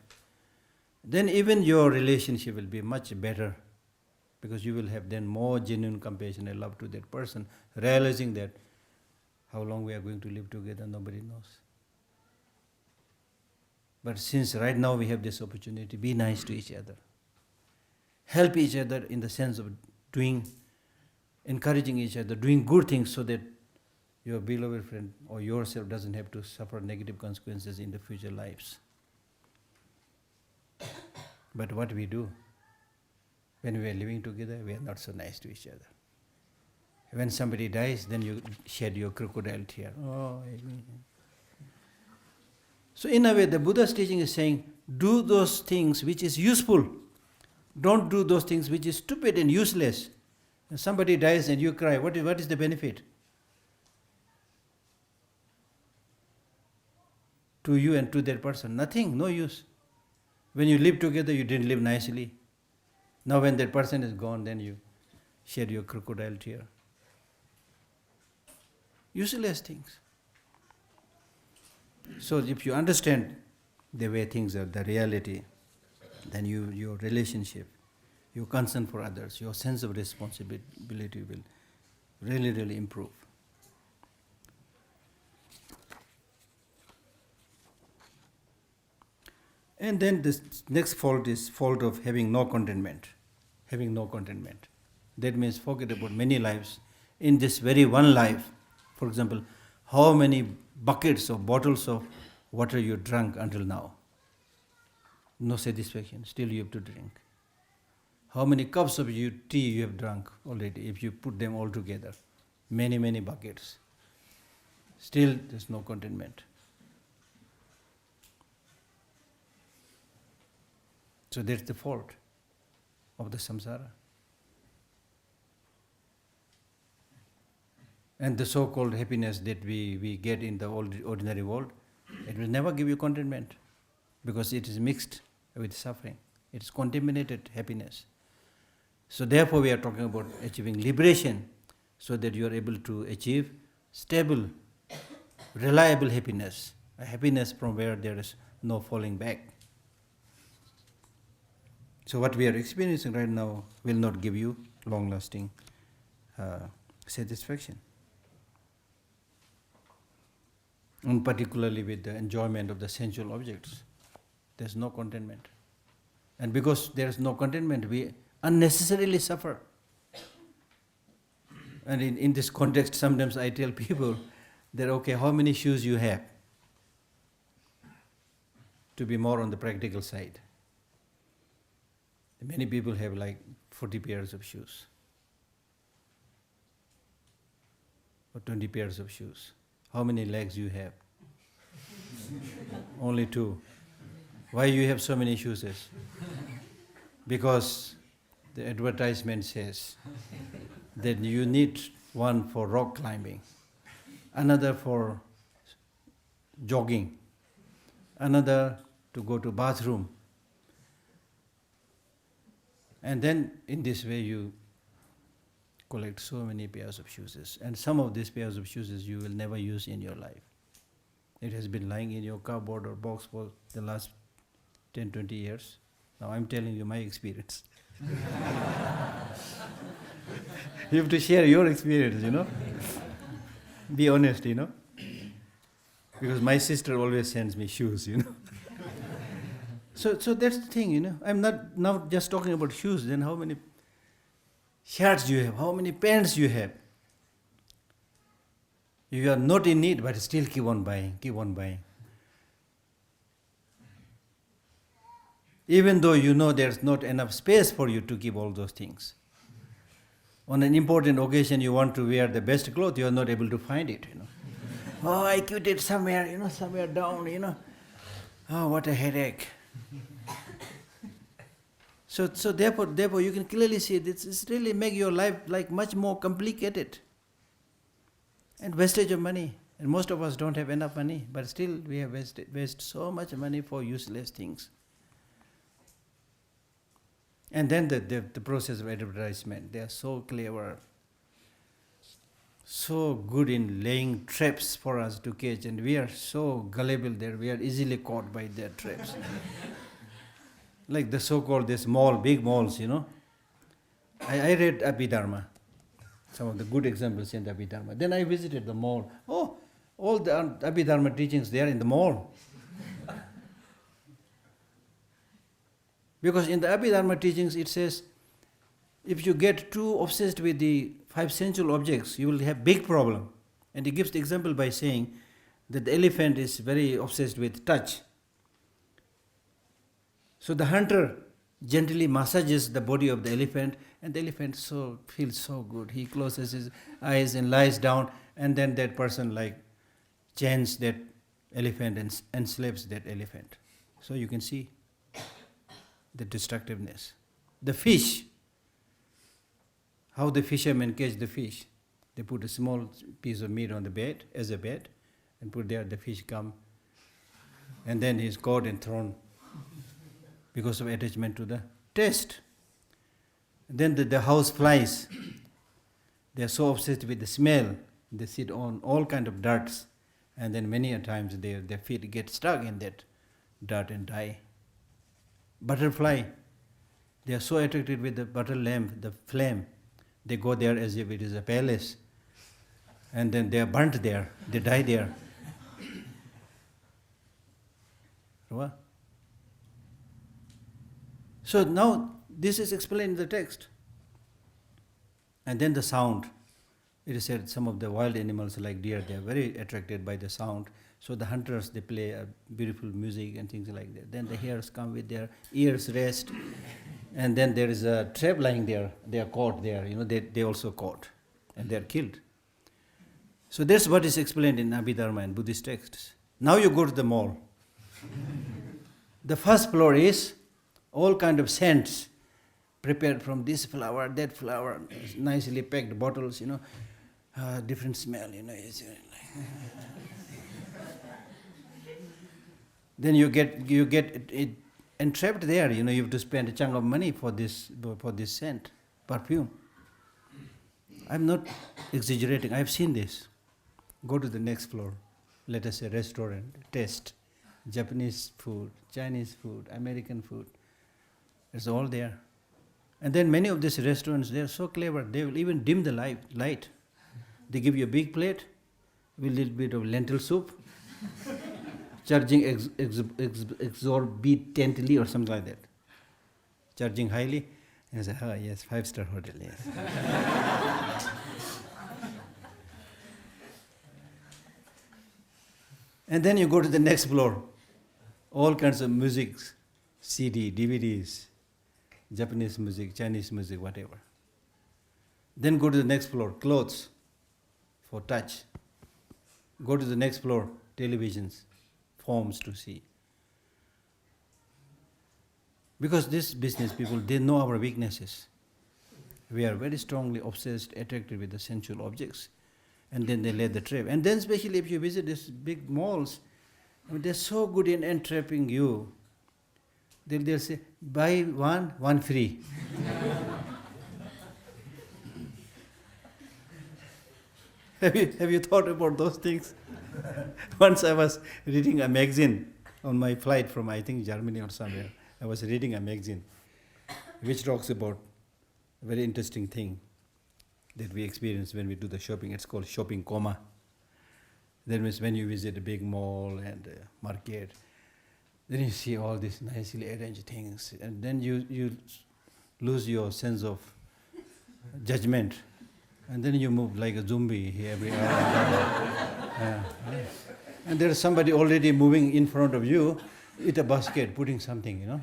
then even your relationship will be much better, because you will have then more genuine compassion and love to that person, realizing that how long we are going to live together, nobody knows. But since right now we have this opportunity, be nice to each other. Help each other in the sense of encouraging each other, doing good things so that your beloved friend or yourself doesn't have to suffer negative consequences in the future lives. But what we do, when we are living together, we are not so nice to each other. When somebody dies, then you shed your crocodile tear. So in a way, the Buddha's teaching is saying, do those things which is useful. Don't do those things which is stupid and useless. When somebody dies and you cry, what is the benefit? To you and to that person, nothing, no use. When you live together, you didn't live nicely. Now when that person is gone, then you shed your crocodile tear. Useless things. So if you understand the way things are, the reality, then your relationship, your concern for others, your sense of responsibility will really, really improve. And then this next fault is fault of having no contentment. Having no contentment. That means forget about many lives. In this very one life, for example, how many buckets or bottles of water you drank until now? No satisfaction, still you have to drink. How many cups of tea you have drunk already, if you put them all together? Many, many buckets. Still there's no contentment. So that's the fault of the samsara. And the so-called happiness that we get in the ordinary world, it will never give you contentment because it is mixed with suffering. It is contaminated happiness. So therefore we are talking about achieving liberation so that you are able to achieve stable, reliable happiness, a happiness from where there is no falling back. So what we are experiencing right now will not give you long-lasting satisfaction. And particularly with the enjoyment of the sensual objects, there's no contentment. And because there is no contentment, we unnecessarily suffer. And in this context, sometimes I tell people that, okay, how many shoes you have? To be more on the practical side. Many people have like 40 pairs of shoes. Or 20 pairs of shoes. How many legs you have? Only 2. Why you have so many shoes? Because the advertisement says that you need one for rock climbing, another for jogging, another to go to bathroom. And then in this way you collect so many pairs of shoes. And some of these pairs of shoes you will never use in your life. It has been lying in your cupboard or box for the last 10, 20 years. Now I'm telling you my experience. You have to share your experience, Be honest, Because my sister always sends me shoes, So that's the thing, I'm not now just talking about shoes. Then how many shirts you have, how many pants you have. You are not in need, but still keep on buying. Even though you know there's not enough space for you to keep all those things. On an important occasion you want to wear the best clothes, you are not able to find it, Oh, I kept it somewhere, somewhere down, Oh, what a headache. So therefore you can clearly see this really make your life like much more complicated. And wastage of money. And most of us don't have enough money, but still we have wasted so much money for useless things. And then the process of advertisement, they are so clever, so good in laying traps for us to catch, and we are so gullible that we are easily caught by their traps. Like the so-called big malls, I read Abhidharma, some of the good examples in the Abhidharma. Then I visited the mall. Oh, all the Abhidharma teachings, they are in the mall. Because in the Abhidharma teachings it says, if you get too obsessed with the 5 sensual objects, you will have big problem. And he gives the example by saying that the elephant is very obsessed with touch. So the hunter gently massages the body of the elephant, and the elephant feels so good. He closes his eyes and lies down, and then that person chains that elephant and enslaves that elephant. So you can see the destructiveness. The fish, how the fishermen catch the fish. They put a small piece of meat on the bed, as a bed, and put there, the fish come, and then he's caught and thrown because of attachment to the taste. Then the house flies, they are so obsessed with the smell, they sit on all kind of dirts, and then many a times their feet get stuck in that dirt and die. Butterfly, they are so attracted with the butter lamp, the flame, they go there as if it is a palace, and then they are burnt there, they die there. What? So now this is explained in the text. And then the sound. It is said some of the wild animals like deer, they are very attracted by the sound. So the hunters, they play beautiful music and things like that. Then the hares come with their ears raised. And then there is a trap lying there. They are caught there. They also caught. And they are killed. So that's what is explained in Abhidharma and Buddhist texts. Now you go to the mall. The first floor is all kind of scents prepared from this flower, that flower, nicely packed bottles, different smell, It's like then you get it entrapped there. You have to spend a chunk of money for this scent, perfume. I'm not exaggerating. I've seen this. Go to the next floor. Let us say restaurant. Taste Japanese food, Chinese food, American food. It's all there. And then many of these restaurants, they are so clever. They will even dim the light. They give you a big plate with a little bit of lentil soup, charging exorbitantly or something like that. Charging highly. And I say, oh yes, 5-star hotel, yes. And then you go to the next floor. All kinds of music, CD, DVDs, Japanese music, Chinese music, whatever. Then go to the next floor, clothes for touch. Go to the next floor, televisions, forms to see. Because these business people, they know our weaknesses. We are very strongly obsessed, attracted with the sensual objects. And then they lay the trap. And then especially if you visit these big malls, they're so good in entrapping you. They'll say, buy one free. Have you thought about those things? Once I was reading a magazine on my flight from, I think, Germany or somewhere. I was reading a magazine which talks about a very interesting thing that we experience when we do the shopping. It's called shopping coma. That means when you visit a big mall and market, then you see all these nicely arranged things, and then you lose your sense of judgment, and then you move like a zombie here every hour. And there is somebody already moving in front of you with a basket, putting something,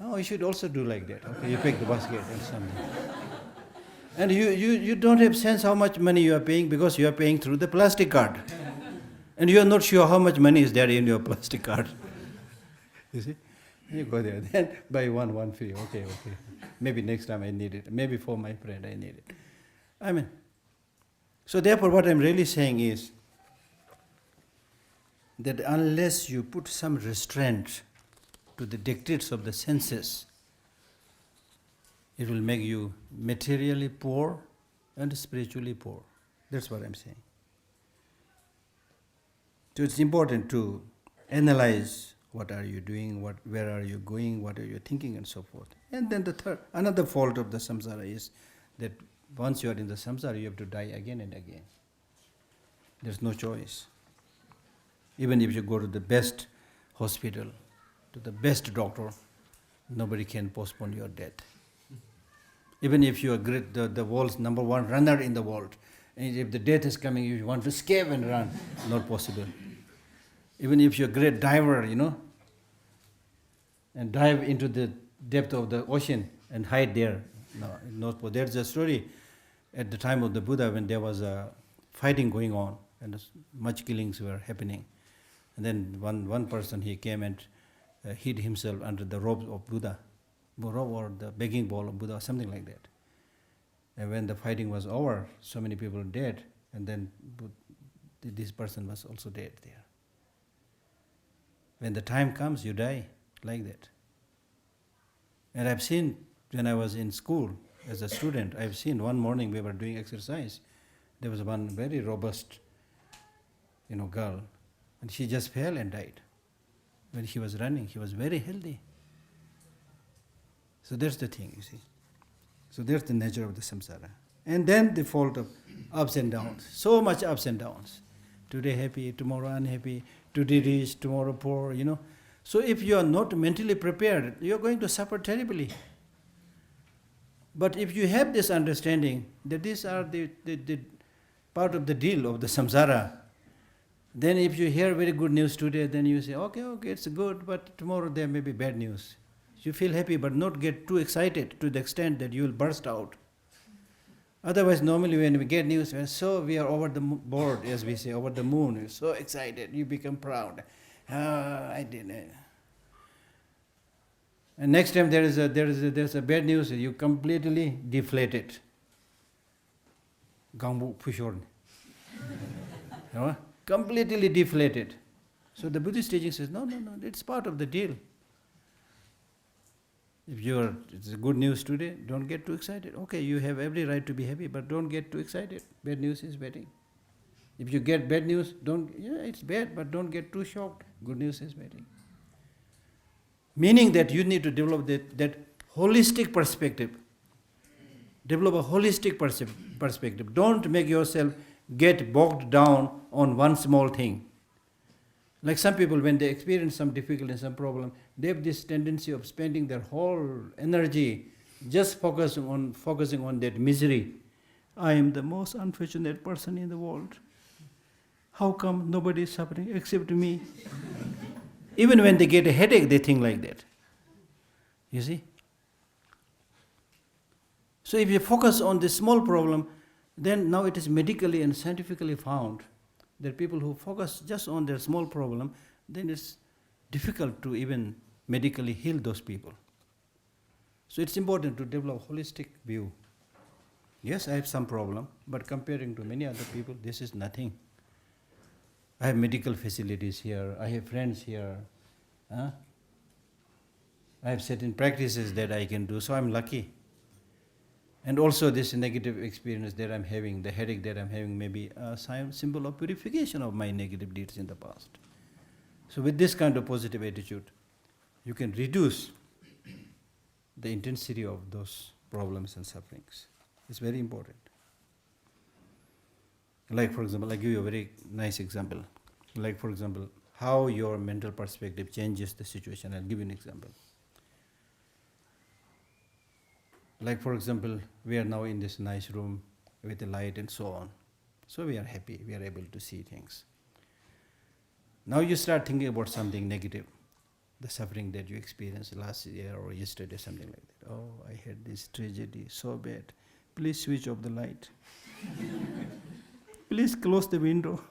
Oh, you should also do like that. Okay, you pick the basket and something. And you don't have sense how much money you are paying because you are paying through the plastic card. And you are not sure how much money is there in your plastic card. You see? You go there, then buy one free. Okay. Maybe next time I need it. Maybe for my friend I need it. So therefore what I'm really saying is that unless you put some restraint to the dictates of the senses, it will make you materially poor and spiritually poor. That's what I'm saying. So it's important to analyze what are you doing, where are you going, what are you thinking, and so forth. And then another fault of the samsara is that once you are in the samsara, you have to die again and again. There's no choice. Even if you go to the best hospital, to the best doctor, nobody can postpone your death. Even if you are great, the world's number one runner in the world, and if the death is coming, you want to escape and run, not possible. Even if you're a great diver, and dive into the depth of the ocean and hide there, no, not possible. There's a story at the time of the Buddha when there was a fighting going on and much killings were happening. And then one person, he came and hid himself under the robe of Buddha, or the begging bowl of Buddha, something like that. And when the fighting was over, so many people dead, and then this person was also dead there. When the time comes, you die like that. And I've seen, when I was in school as a student, I've seen one morning we were doing exercise. There was one very robust, girl, and she just fell and died. When she was running, she was very healthy. So that's the thing, you see. So that's the nature of the samsara. And then the fault of ups and downs. So much ups and downs. Today happy, tomorrow unhappy, today rich, tomorrow poor, So if you are not mentally prepared, you are going to suffer terribly. But if you have this understanding that these are the part of the deal of the samsara, then if you hear very good news today, then you say, okay, it's good, but tomorrow there may be bad news. You feel happy, but not get too excited to the extent that you will burst out. Otherwise, normally when we get news, we are over the board, as we say, over the moon. You're so excited, you become proud. I didn't. And next time there's a bad news, you completely deflated. Gambu pushorn. Completely deflated. So the Buddhist teaching says, no, it's part of the deal. If it's good news today, don't get too excited. Okay, you have every right to be happy, but don't get too excited. Bad news is bad. If you get bad news, it's bad, but don't get too shocked. Good news is bad. Meaning that you need to develop that holistic perspective. Develop a holistic perspective. Don't make yourself get bogged down on one small thing. Like some people, when they experience some difficulty, some problem, they have this tendency of spending their whole energy just focusing on that misery. I am the most unfortunate person in the world. How come nobody is suffering except me? Even when they get a headache, they think like that. You see? So if you focus on this small problem, then now it is medically and scientifically found that people who focus just on their small problem, then it's difficult to even medically heal those people. So it's important to develop a holistic view. Yes, I have some problem, but comparing to many other people, this is nothing. I have medical facilities here, I have friends here, I have certain practices that I can do, so I'm lucky. And also this negative experience that I'm having, the headache that I'm having, may be a symbol of purification of my negative deeds in the past. So with this kind of positive attitude, you can reduce the intensity of those problems and sufferings. It's very important. Like for example, I give you a very nice example. Like for example, how your mental perspective changes the situation. I'll give you an example. Like for example, we are now in this nice room with the light and so on. So we are happy, we are able to see things. Now you start thinking about something negative, the suffering that you experienced last year or yesterday, something like that. Oh, I had this tragedy, so bad. Please switch off the light. Please close the window.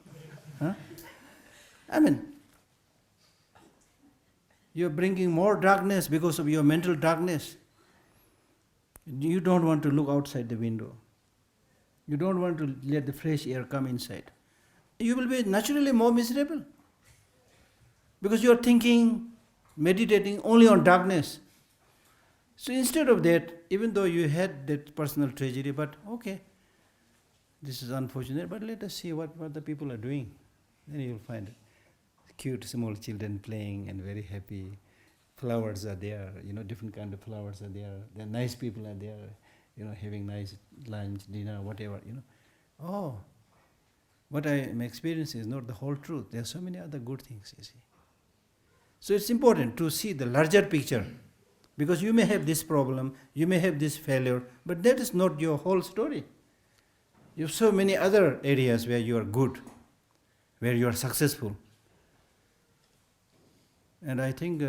You're bringing more darkness because of your mental darkness. You don't want to look outside the window. You don't want to let the fresh air come inside. You will be naturally more miserable. Because you are thinking, meditating only on darkness. So instead of that, even though you had that personal tragedy, but okay, this is unfortunate, but let us see what the people are doing. Then you will find cute small children playing and very happy. Flowers are there, different kind of flowers are there. There are nice people are there, having nice lunch, dinner, whatever, Oh, what I am experiencing is not the whole truth. There are so many other good things, you see. So it's important to see the larger picture. Because you may have this problem, you may have this failure, but that is not your whole story. You have so many other areas where you are good, where you are successful. And I think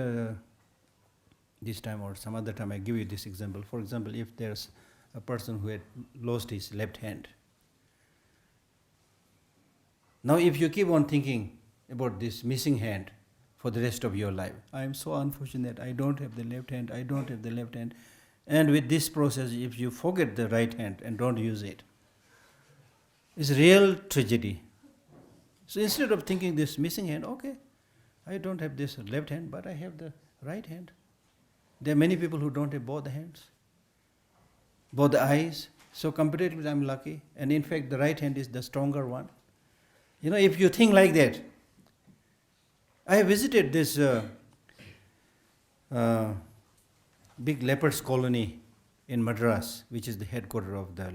this time or some other time I give you this example. For example, if there's a person who had lost his left hand. Now if you keep on thinking about this missing hand for the rest of your life, I am so unfortunate, I don't have the left hand, I don't have the left hand. And with this process, if you forget the right hand and don't use it, it's real tragedy. So instead of thinking this missing hand, okay, I don't have this left hand, but I have the right hand. There are many people who don't have both the hands, both the eyes. So comparatively, I'm lucky. And in fact, the right hand is the stronger one. If you think like that, I have visited this big lepers colony in Madras, which is the headquarters of the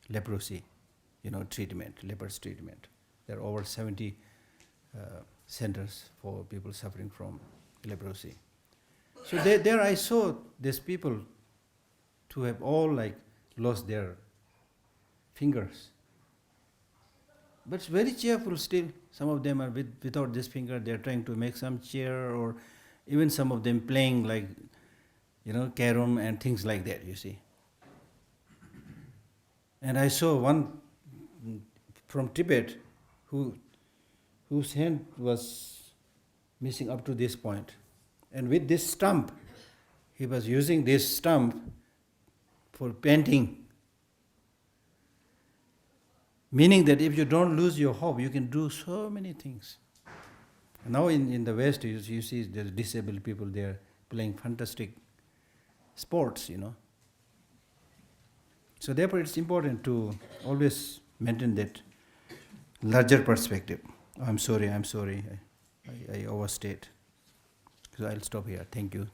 leprosy, treatment, lepers treatment. There are over 70 centers for people suffering from leprosy. So there I saw these people to have all like lost their fingers. But it's very cheerful still. Some of them are without this finger, they're trying to make some chair, or even some of them playing like, carom and things like that, you see. And I saw one from Tibet whose hand was missing up to this point. And with this stump, he was using this stump for painting. Meaning that if you don't lose your hope, you can do so many things. Now in the West, you see the disabled people, they are playing fantastic sports, So therefore it's important to always maintain that larger perspective. I'm sorry, I overstate. So I'll stop here. Thank you.